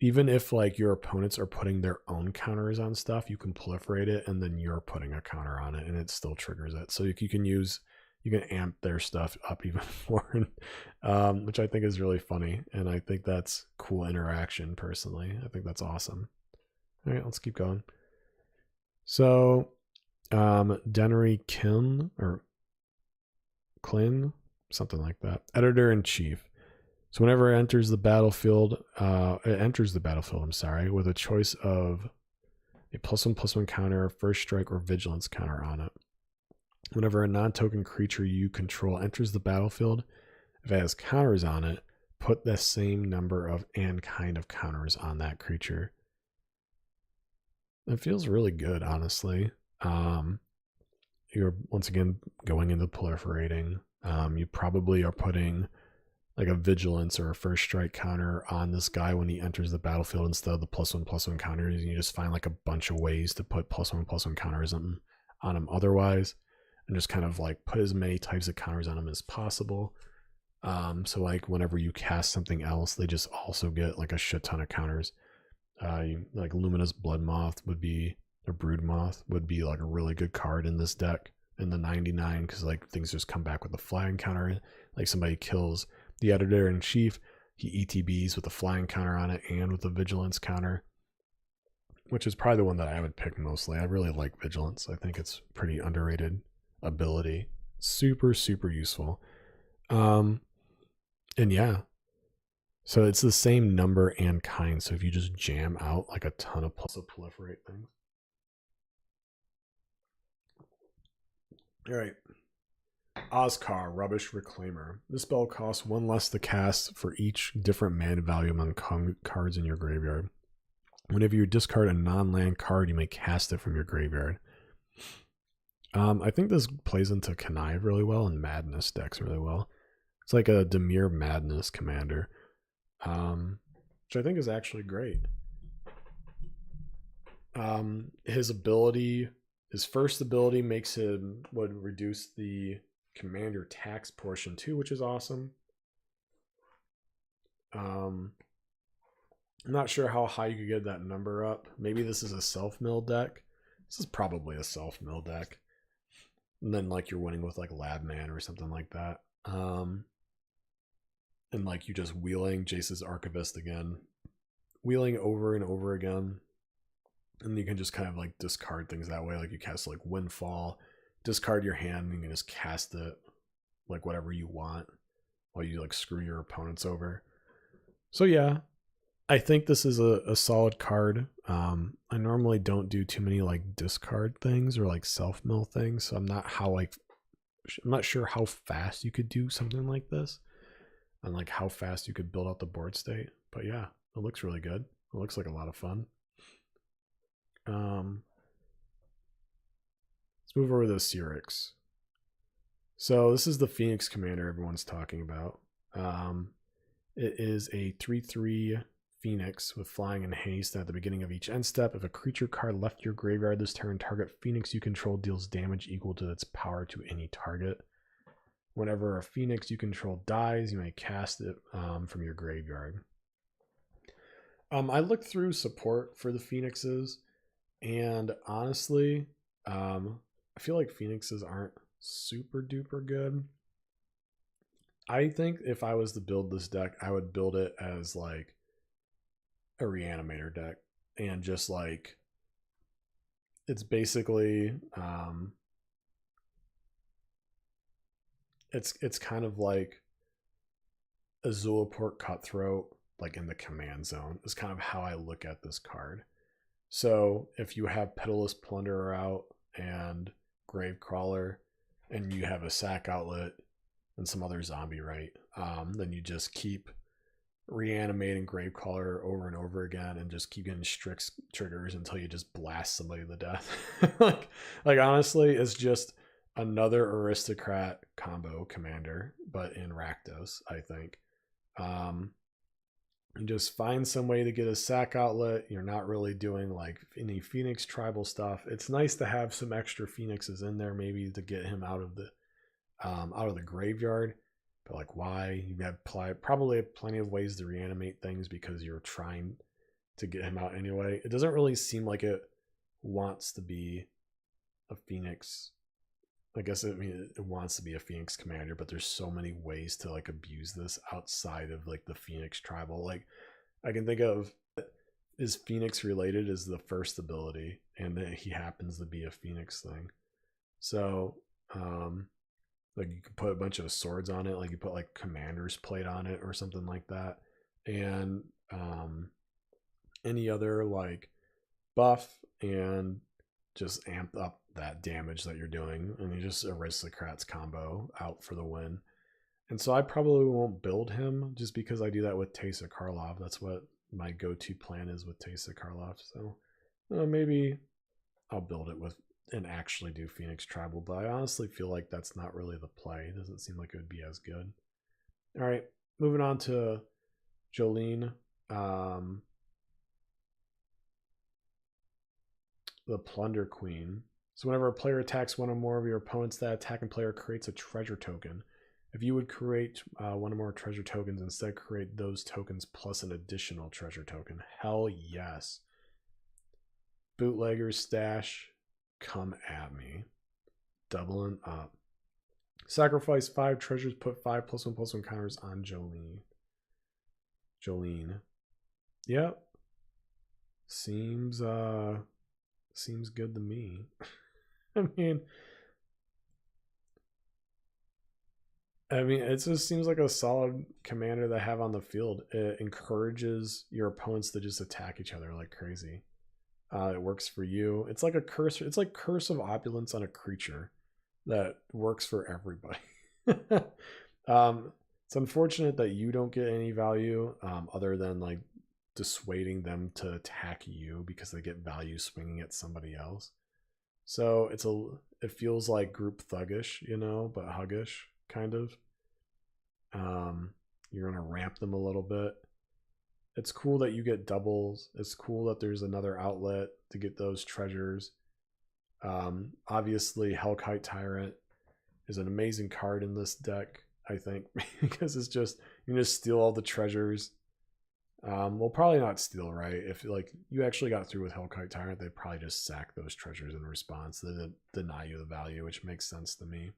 Even if like your opponents are putting their own counters on stuff, you can proliferate it, and then you're putting a counter on it, and it still triggers it. So you can use you can amp their stuff up even more, which I think is really funny. And I think that's cool interaction personally. I think that's awesome. All right, let's keep going. So, Dennery Kim or Klin, something like that. Editor-in-Chief. So whenever it enters the battlefield, I'm sorry, with a choice of a +1/+1 counter, first strike, or vigilance counter on it. Whenever a non-token creature you control enters the battlefield, if it has counters on it, put the same number of and kind of counters on that creature. It feels really good, honestly. You're once again going into proliferating. You probably are putting like a vigilance or a first strike counter on this guy when he enters the battlefield instead of the +1/+1 counters, and you just find like a bunch of ways to put +1/+1 counters on him otherwise, and just kind of like put as many types of counters on him as possible. So like whenever you cast something else, they just also get like a shit ton of counters. Like Luminous Blood Moth would be, or Brood Moth would be like a really good card in this deck in the 99, because like things just come back with the flying counter. Like somebody kills the Editor-in-Chief, he ETBs with a flying counter on it and with a vigilance counter, which is probably the one that I would pick mostly. I really like vigilance. I think it's pretty underrated ability. Super, super useful. And yeah, so it's the same number and kind. So if you just jam out like a ton of proliferate things. All right. Oscar, Rubbish Reclaimer. This spell costs 1 less to cast for each different mana value among cards in your graveyard. Whenever you discard a non-land card, you may cast it from your graveyard. I think this plays into Connive really well and Madness decks really well. It's like a Dimir Madness commander, which I think is actually great. His ability, his first ability would reduce the commander tax portion too, which is awesome. I'm not sure how high you could get that number up. Maybe this is a self-mill deck. This is probably a self-mill deck. And then like you're winning with like Labman or something like that. And like you just wheeling Jace's Archivist again. Wheeling over and over again. And you can just kind of like discard things that way. Like you cast like Windfall, discard your hand, and you can just cast it like whatever you want while you like screw your opponents over. So yeah, I think this is a solid card. I normally don't do too many like discard things or like self-mill things, so I'm not sure how fast you could do something like this and like how fast you could build out the board state. But yeah, it looks really good. It looks like a lot of fun. Let's move over to the Seerix. So this is the Phoenix Commander everyone's talking about. It is a 3/3 Phoenix with flying and haste. At the beginning of each end step, if a creature card left your graveyard this turn, target Phoenix you control deals damage equal to its power to any target. Whenever a Phoenix you control dies, you may cast it from your graveyard. I looked through support for the Phoenixes, and honestly, I feel like Phoenixes aren't super duper good. I think if I was to build this deck, I would build it as like a Reanimator deck, and just like it's basically it's kind of like a Zulaport Cutthroat like in the command zone is kind of how I look at this card. So if you have Pitiless Plunderer out and Gravecrawler, and you have a Sack Outlet and some other zombie, right? Then you just keep reanimating Gravecrawler over and over again, and just keep getting Strix triggers until you just blast somebody to death. like honestly, it's just another Aristocrat combo commander, but in Rakdos, I think. And just find some way to get a Sack Outlet. You're not really doing like any Phoenix tribal stuff. It's nice to have some extra Phoenixes in there, maybe to get him out of the graveyard. But like, why? You have probably plenty of ways to reanimate things because you're trying to get him out anyway. It doesn't really seem like it wants to be a Phoenix I guess it wants to be a Phoenix commander, but there's so many ways to like abuse this outside of like the Phoenix tribal. Like I can think of, is Phoenix related is the first ability, and then he happens to be a Phoenix thing. So like you could put a bunch of swords on it, like you put like commander's plate on it or something like that, and any other like buff, and just amp up that damage that you're doing, and you just aristocrats combo out for the win. And so I probably won't build him just because I do that with Teysa Karlov. That's what my go-to plan is with Teysa Karlov. So maybe I'll build it with and actually do Phoenix Tribal, but I honestly feel like that's not really the play. It doesn't seem like it would be as good. All right, moving on to Jolene. The Plunder Queen. So whenever a player attacks one or more of your opponents, that attacking player creates a treasure token. If you would create one or more treasure tokens, instead create those tokens plus an additional treasure token. Hell yes. Bootlegger's Stash, come at me. Doubling up. Sacrifice 5 treasures, put 5 +1/+1 counters on Jolene. Yep. Seems good to me. I mean, it just seems like a solid commander to have on the field. It encourages your opponents to just attack each other like crazy. It works for you. It's like a curse. It's like Curse of Opulence on a creature that works for everybody. It's unfortunate that you don't get any value other than like dissuading them to attack you because they get value swinging at somebody else. So it feels like group thuggish, but huggish kind of. You're gonna ramp them a little bit. It's cool that you get doubles. It's cool that there's another outlet to get those treasures. Obviously, Hellkite Tyrant is an amazing card in this deck, I think, because it's just you can just steal all the treasures. Well, probably not steal, right? If like you actually got through with Hellkite Tyrant, they'd probably just sack those treasures in response. They deny you the value, which makes sense to me.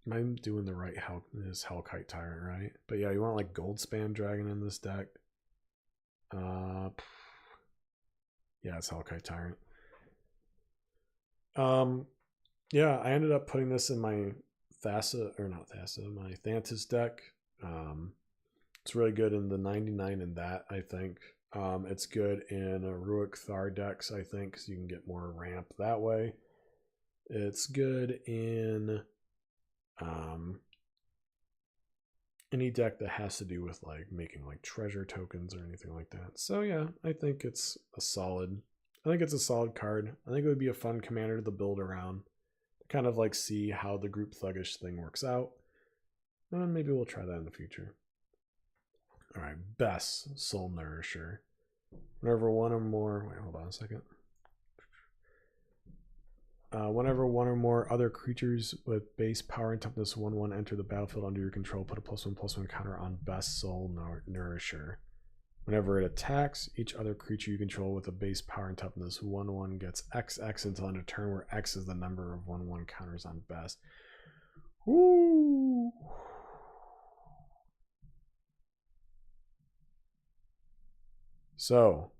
I'm doing the right this Hellkite Tyrant, right? But yeah, you want like gold spam dragon in this deck. Yeah, it's Hellkite Tyrant. Yeah, I ended up putting this in my my Thantis deck. It's really good in the 99 in that, I think. It's good in a Ruick Thar decks, I think, because you can get more ramp that way. It's good in any deck that has to do with like making like treasure tokens or anything like that. So yeah, I think it's a solid card. I think it would be a fun commander to build around. Kind of like see how the group thuggish thing works out. And maybe we'll try that in the future. Alright, Bess, Soul Nourisher. Whenever one or more hold on a second. Whenever one or more other creatures with base power and toughness 1/1 enter the battlefield under your control, put a +1/+1 counter on Bess Soul Nourisher. Whenever it attacks, each other creature you control with a base power and toughness 1/1 gets XX until end of turn, where X is the number of 1/1 counters on Bess. Woo! So,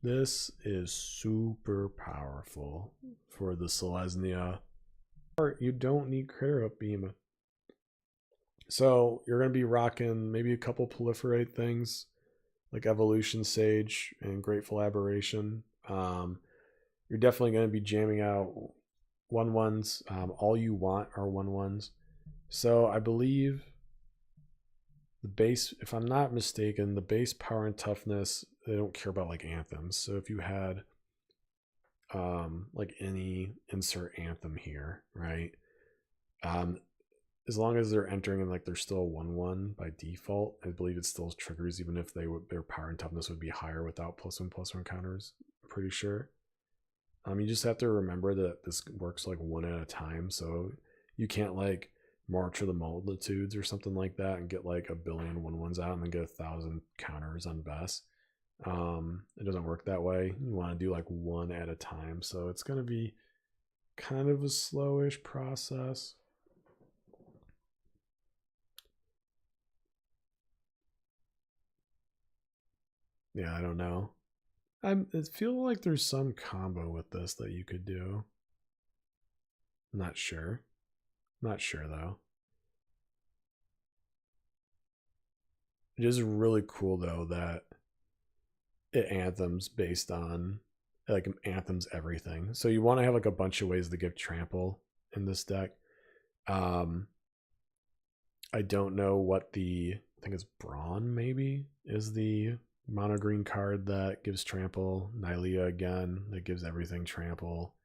this is super powerful for the Selesnya. You don't need Critter Up Beam. So, you're going to be rocking maybe a couple Proliferate things, like Evolution Sage and Grateful Aberration. You're definitely going to be jamming out 1/1s. All you want are 1/1s. So I believe the base, if I'm not mistaken, the base power and toughness, they don't care about like anthems. So if you had like any insert anthem here, right? As long as they're entering and like they're still 1/1 by default, I believe it still triggers even if their power and toughness would be higher without +1/+1 counters. I'm pretty sure. You just have to remember that this works like one at a time, so you can't like March of the Multitudes or something like that and get like a billion 1/1s out and then get 1,000 counters on Bess. It doesn't work that way. You want to do like one at a time. So it's going to be kind of a slowish process. Yeah, I don't know. It feels like there's some combo with this that you could do. Not sure. Not sure though. It is really cool though that it anthems based on like anthems everything. So you want to have like a bunch of ways to give trample in this deck. I don't know what I think it's Brawn maybe is the mono green card that gives trample. Nylea again that gives everything trample.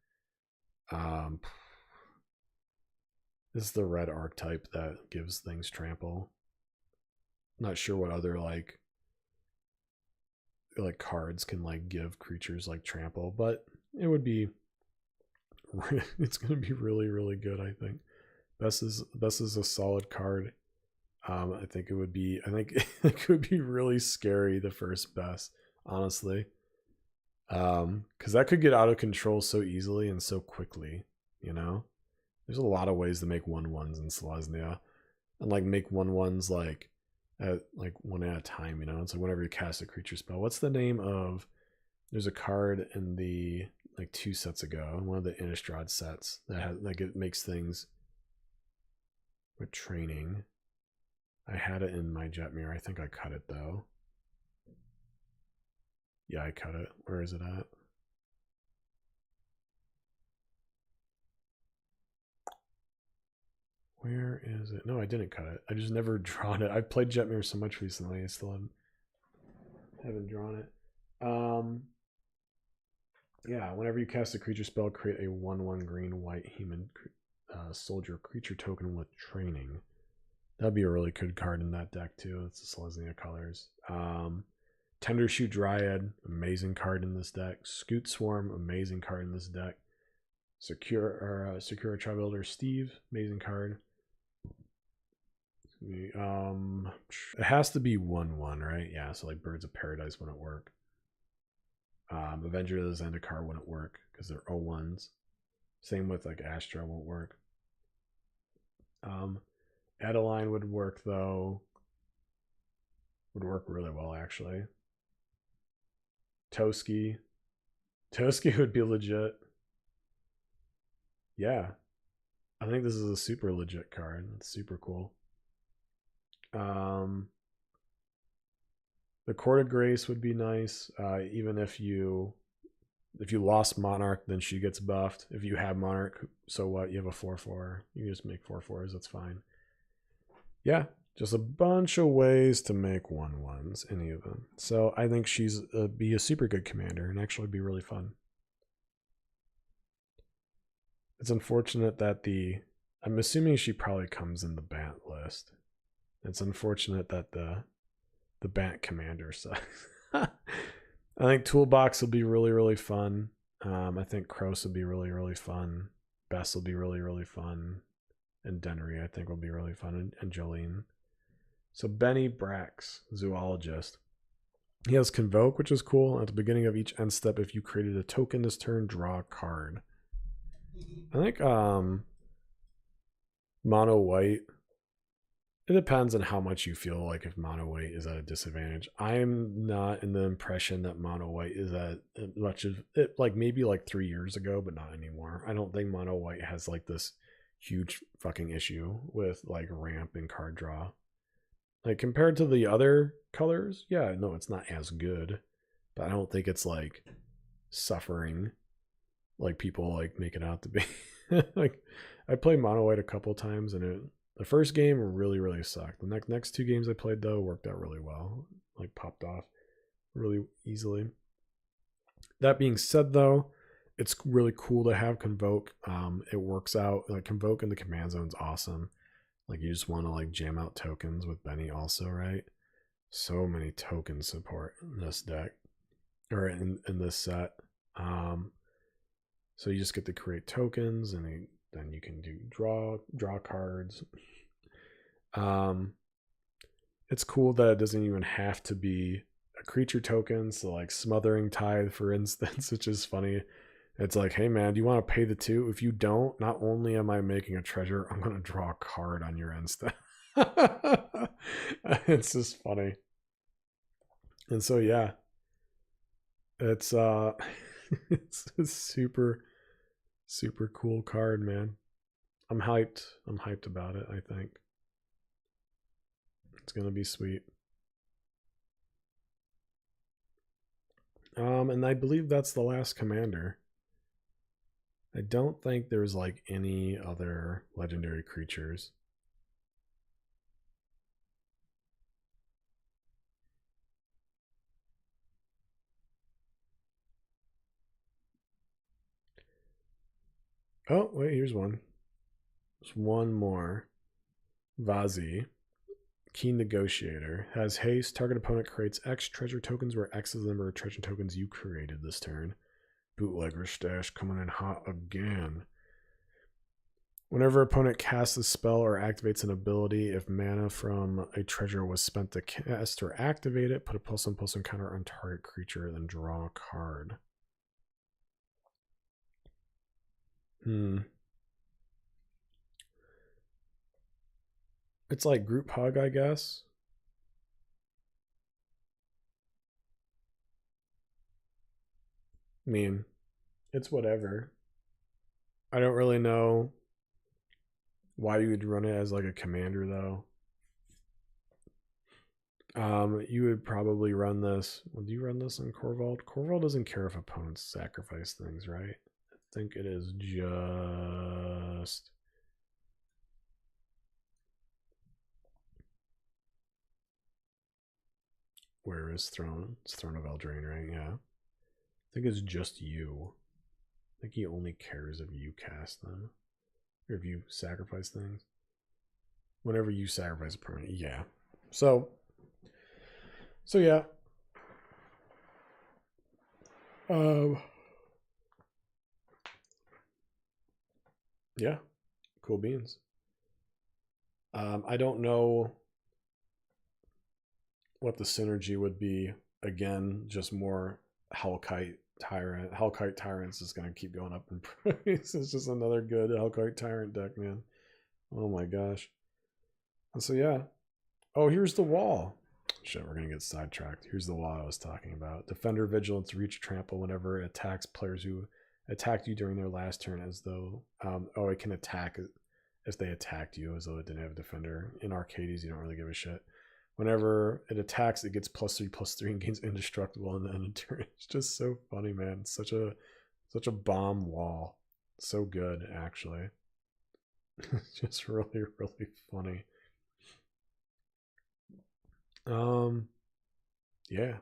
This is the red archetype that gives things trample. Not sure what other like cards can like give creatures like trample, but it would be it's going to be really really good. I think Bess is a solid card. I think it would be it would be really scary the first Bess, honestly, because that could get out of control so easily and so quickly. You know, there's a lot of ways to make 1/1s in Selesnya, and like make 1/1s like at like one at a time. You know, it's like whenever you cast a creature spell. What's the name of? There's a card in the like 2 sets ago, one of the Innistrad sets that has like it makes things with training. I had it in my Jetmir. I think I cut it though. Yeah, I cut it. Where is it at? Where is it? No, I didn't cut it. I just never drawn it. I've played Jetmir so much recently. I still haven't drawn it. Yeah, whenever you cast a creature spell, create a 1/1 green white human soldier creature token with training. That'd be a really good card in that deck too. It's the Selesnya colors. Tender Shoot Dryad, amazing card in this deck. Scoot Swarm, amazing card in this deck. Secure Tribe Elder Steve, amazing card. It has to be 1/1, right? Yeah, so like Birds of Paradise wouldn't work. Avenger of the Zendikar wouldn't work because they're 0/1s. Same with like Astra won't work. Adeline would work though. Would work really well actually. Toski would be legit. Yeah. I think this is a super legit card. It's super cool. The Court of Grace would be nice. Even if you lost Monarch, then she gets buffed. If you have Monarch, so what? You have a 4/4. You can just make 4/4s. That's fine. Yeah, just a bunch of ways to make 1/1s, any of them. So I think she's be a super good commander and actually be really fun. It's unfortunate that I'm assuming she probably comes in the Bant list. It's unfortunate that the Bant commander sucks. I think Toolbox will be really, really fun. I think Kroos will be really, really fun. Bess will be really, really fun. And Dennery, I think, will be really fun. And Jolene. So Benny Brax, Zoologist. He has Convoke, which is cool. At the beginning of each end step, if you created a token this turn, draw a card. I think mono white. It depends on how much you feel like if mono white is at a disadvantage. I'm not in the impression that mono white is at much of it, like maybe like 3 years ago, but not anymore. I don't think mono white has like this huge fucking issue with like ramp and card draw. Like compared to the other colors, yeah, no, it's not as good, but I don't think it's like suffering like people like make it out to be. Like I played mono white a couple times and the first game really, really sucked. The next 2 games I played though worked out really well. Like popped off really easily. That being said though, it's really cool to have Convoke. It works out. Like Convoke in the command zone is awesome. Like you just want to like jam out tokens with Benny also, right? So many token support in this deck. Or in this set. So you just get to create tokens and then you can do draw cards. It's cool that it doesn't even have to be creature token, so like Smothering Tithe, for instance, which is funny. It's like, hey man, do you want to pay the 2? If you don't, not only am I making a treasure, I'm going to draw a card on your end step. It's just funny. And so yeah, it's it's a super cool card, man. I'm hyped. I'm hyped about it, I think. It's going to be sweet. And I believe that's the last commander. I don't think there's like any other legendary creatures. Oh, wait, here's one. There's one more. Vazi. Keen Negotiator. Has haste. Target opponent creates X treasure tokens where X is the number of treasure tokens you created this turn. Bootlegger stash coming in hot again. Whenever opponent casts a spell or activates an ability, if mana from a treasure was spent to cast or activate it, put a +1/+1 counter on target creature, then draw a card. It's like group hug, I guess. I mean, it's whatever. I don't really know why you would run it as like a commander though. You would probably run this. Would you run this on Corvold? Corvold doesn't care if opponents sacrifice things, right? I think it is just where is Throne? It's Throne of Eldraine, right? Yeah. I think it's just you. I think he only cares if you cast them. Or if you sacrifice things. Whenever you sacrifice a permanent, yeah. So yeah. Yeah. Cool beans. I don't know what the synergy would be. Again, just more Hellkite Tyrant. Hellkite Tyrants is going to keep going up in price. It's just another good Hellkite Tyrant deck, man. Oh my gosh. And so yeah. Oh, here's the wall. Shit, we're going to get sidetracked. Here's the wall I was talking about. Defender Vigilance, reach trample whenever it attacks players who attacked you during their last turn as though... oh, it can attack if they attacked you as though it didn't have a defender. In Arcades, you don't really give a shit. Whenever it attacks, it gets +3/+3 and gains indestructible in the end of turn. It's just so funny, man. It's such a bomb wall. So good, actually. It's just really, really funny. Yeah.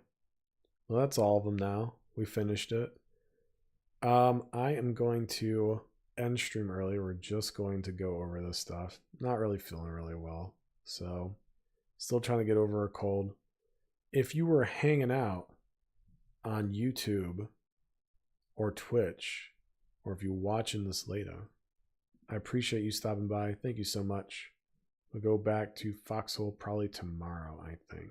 Well, that's all of them now. We finished it. I am going to end stream early. We're just going to go over this stuff. Not really feeling really well. So, still trying to get over a cold. If you were hanging out on YouTube or Twitch, or if you're watching this later, I appreciate you stopping by. Thank you so much. We'll go back to Foxhole probably tomorrow, I think.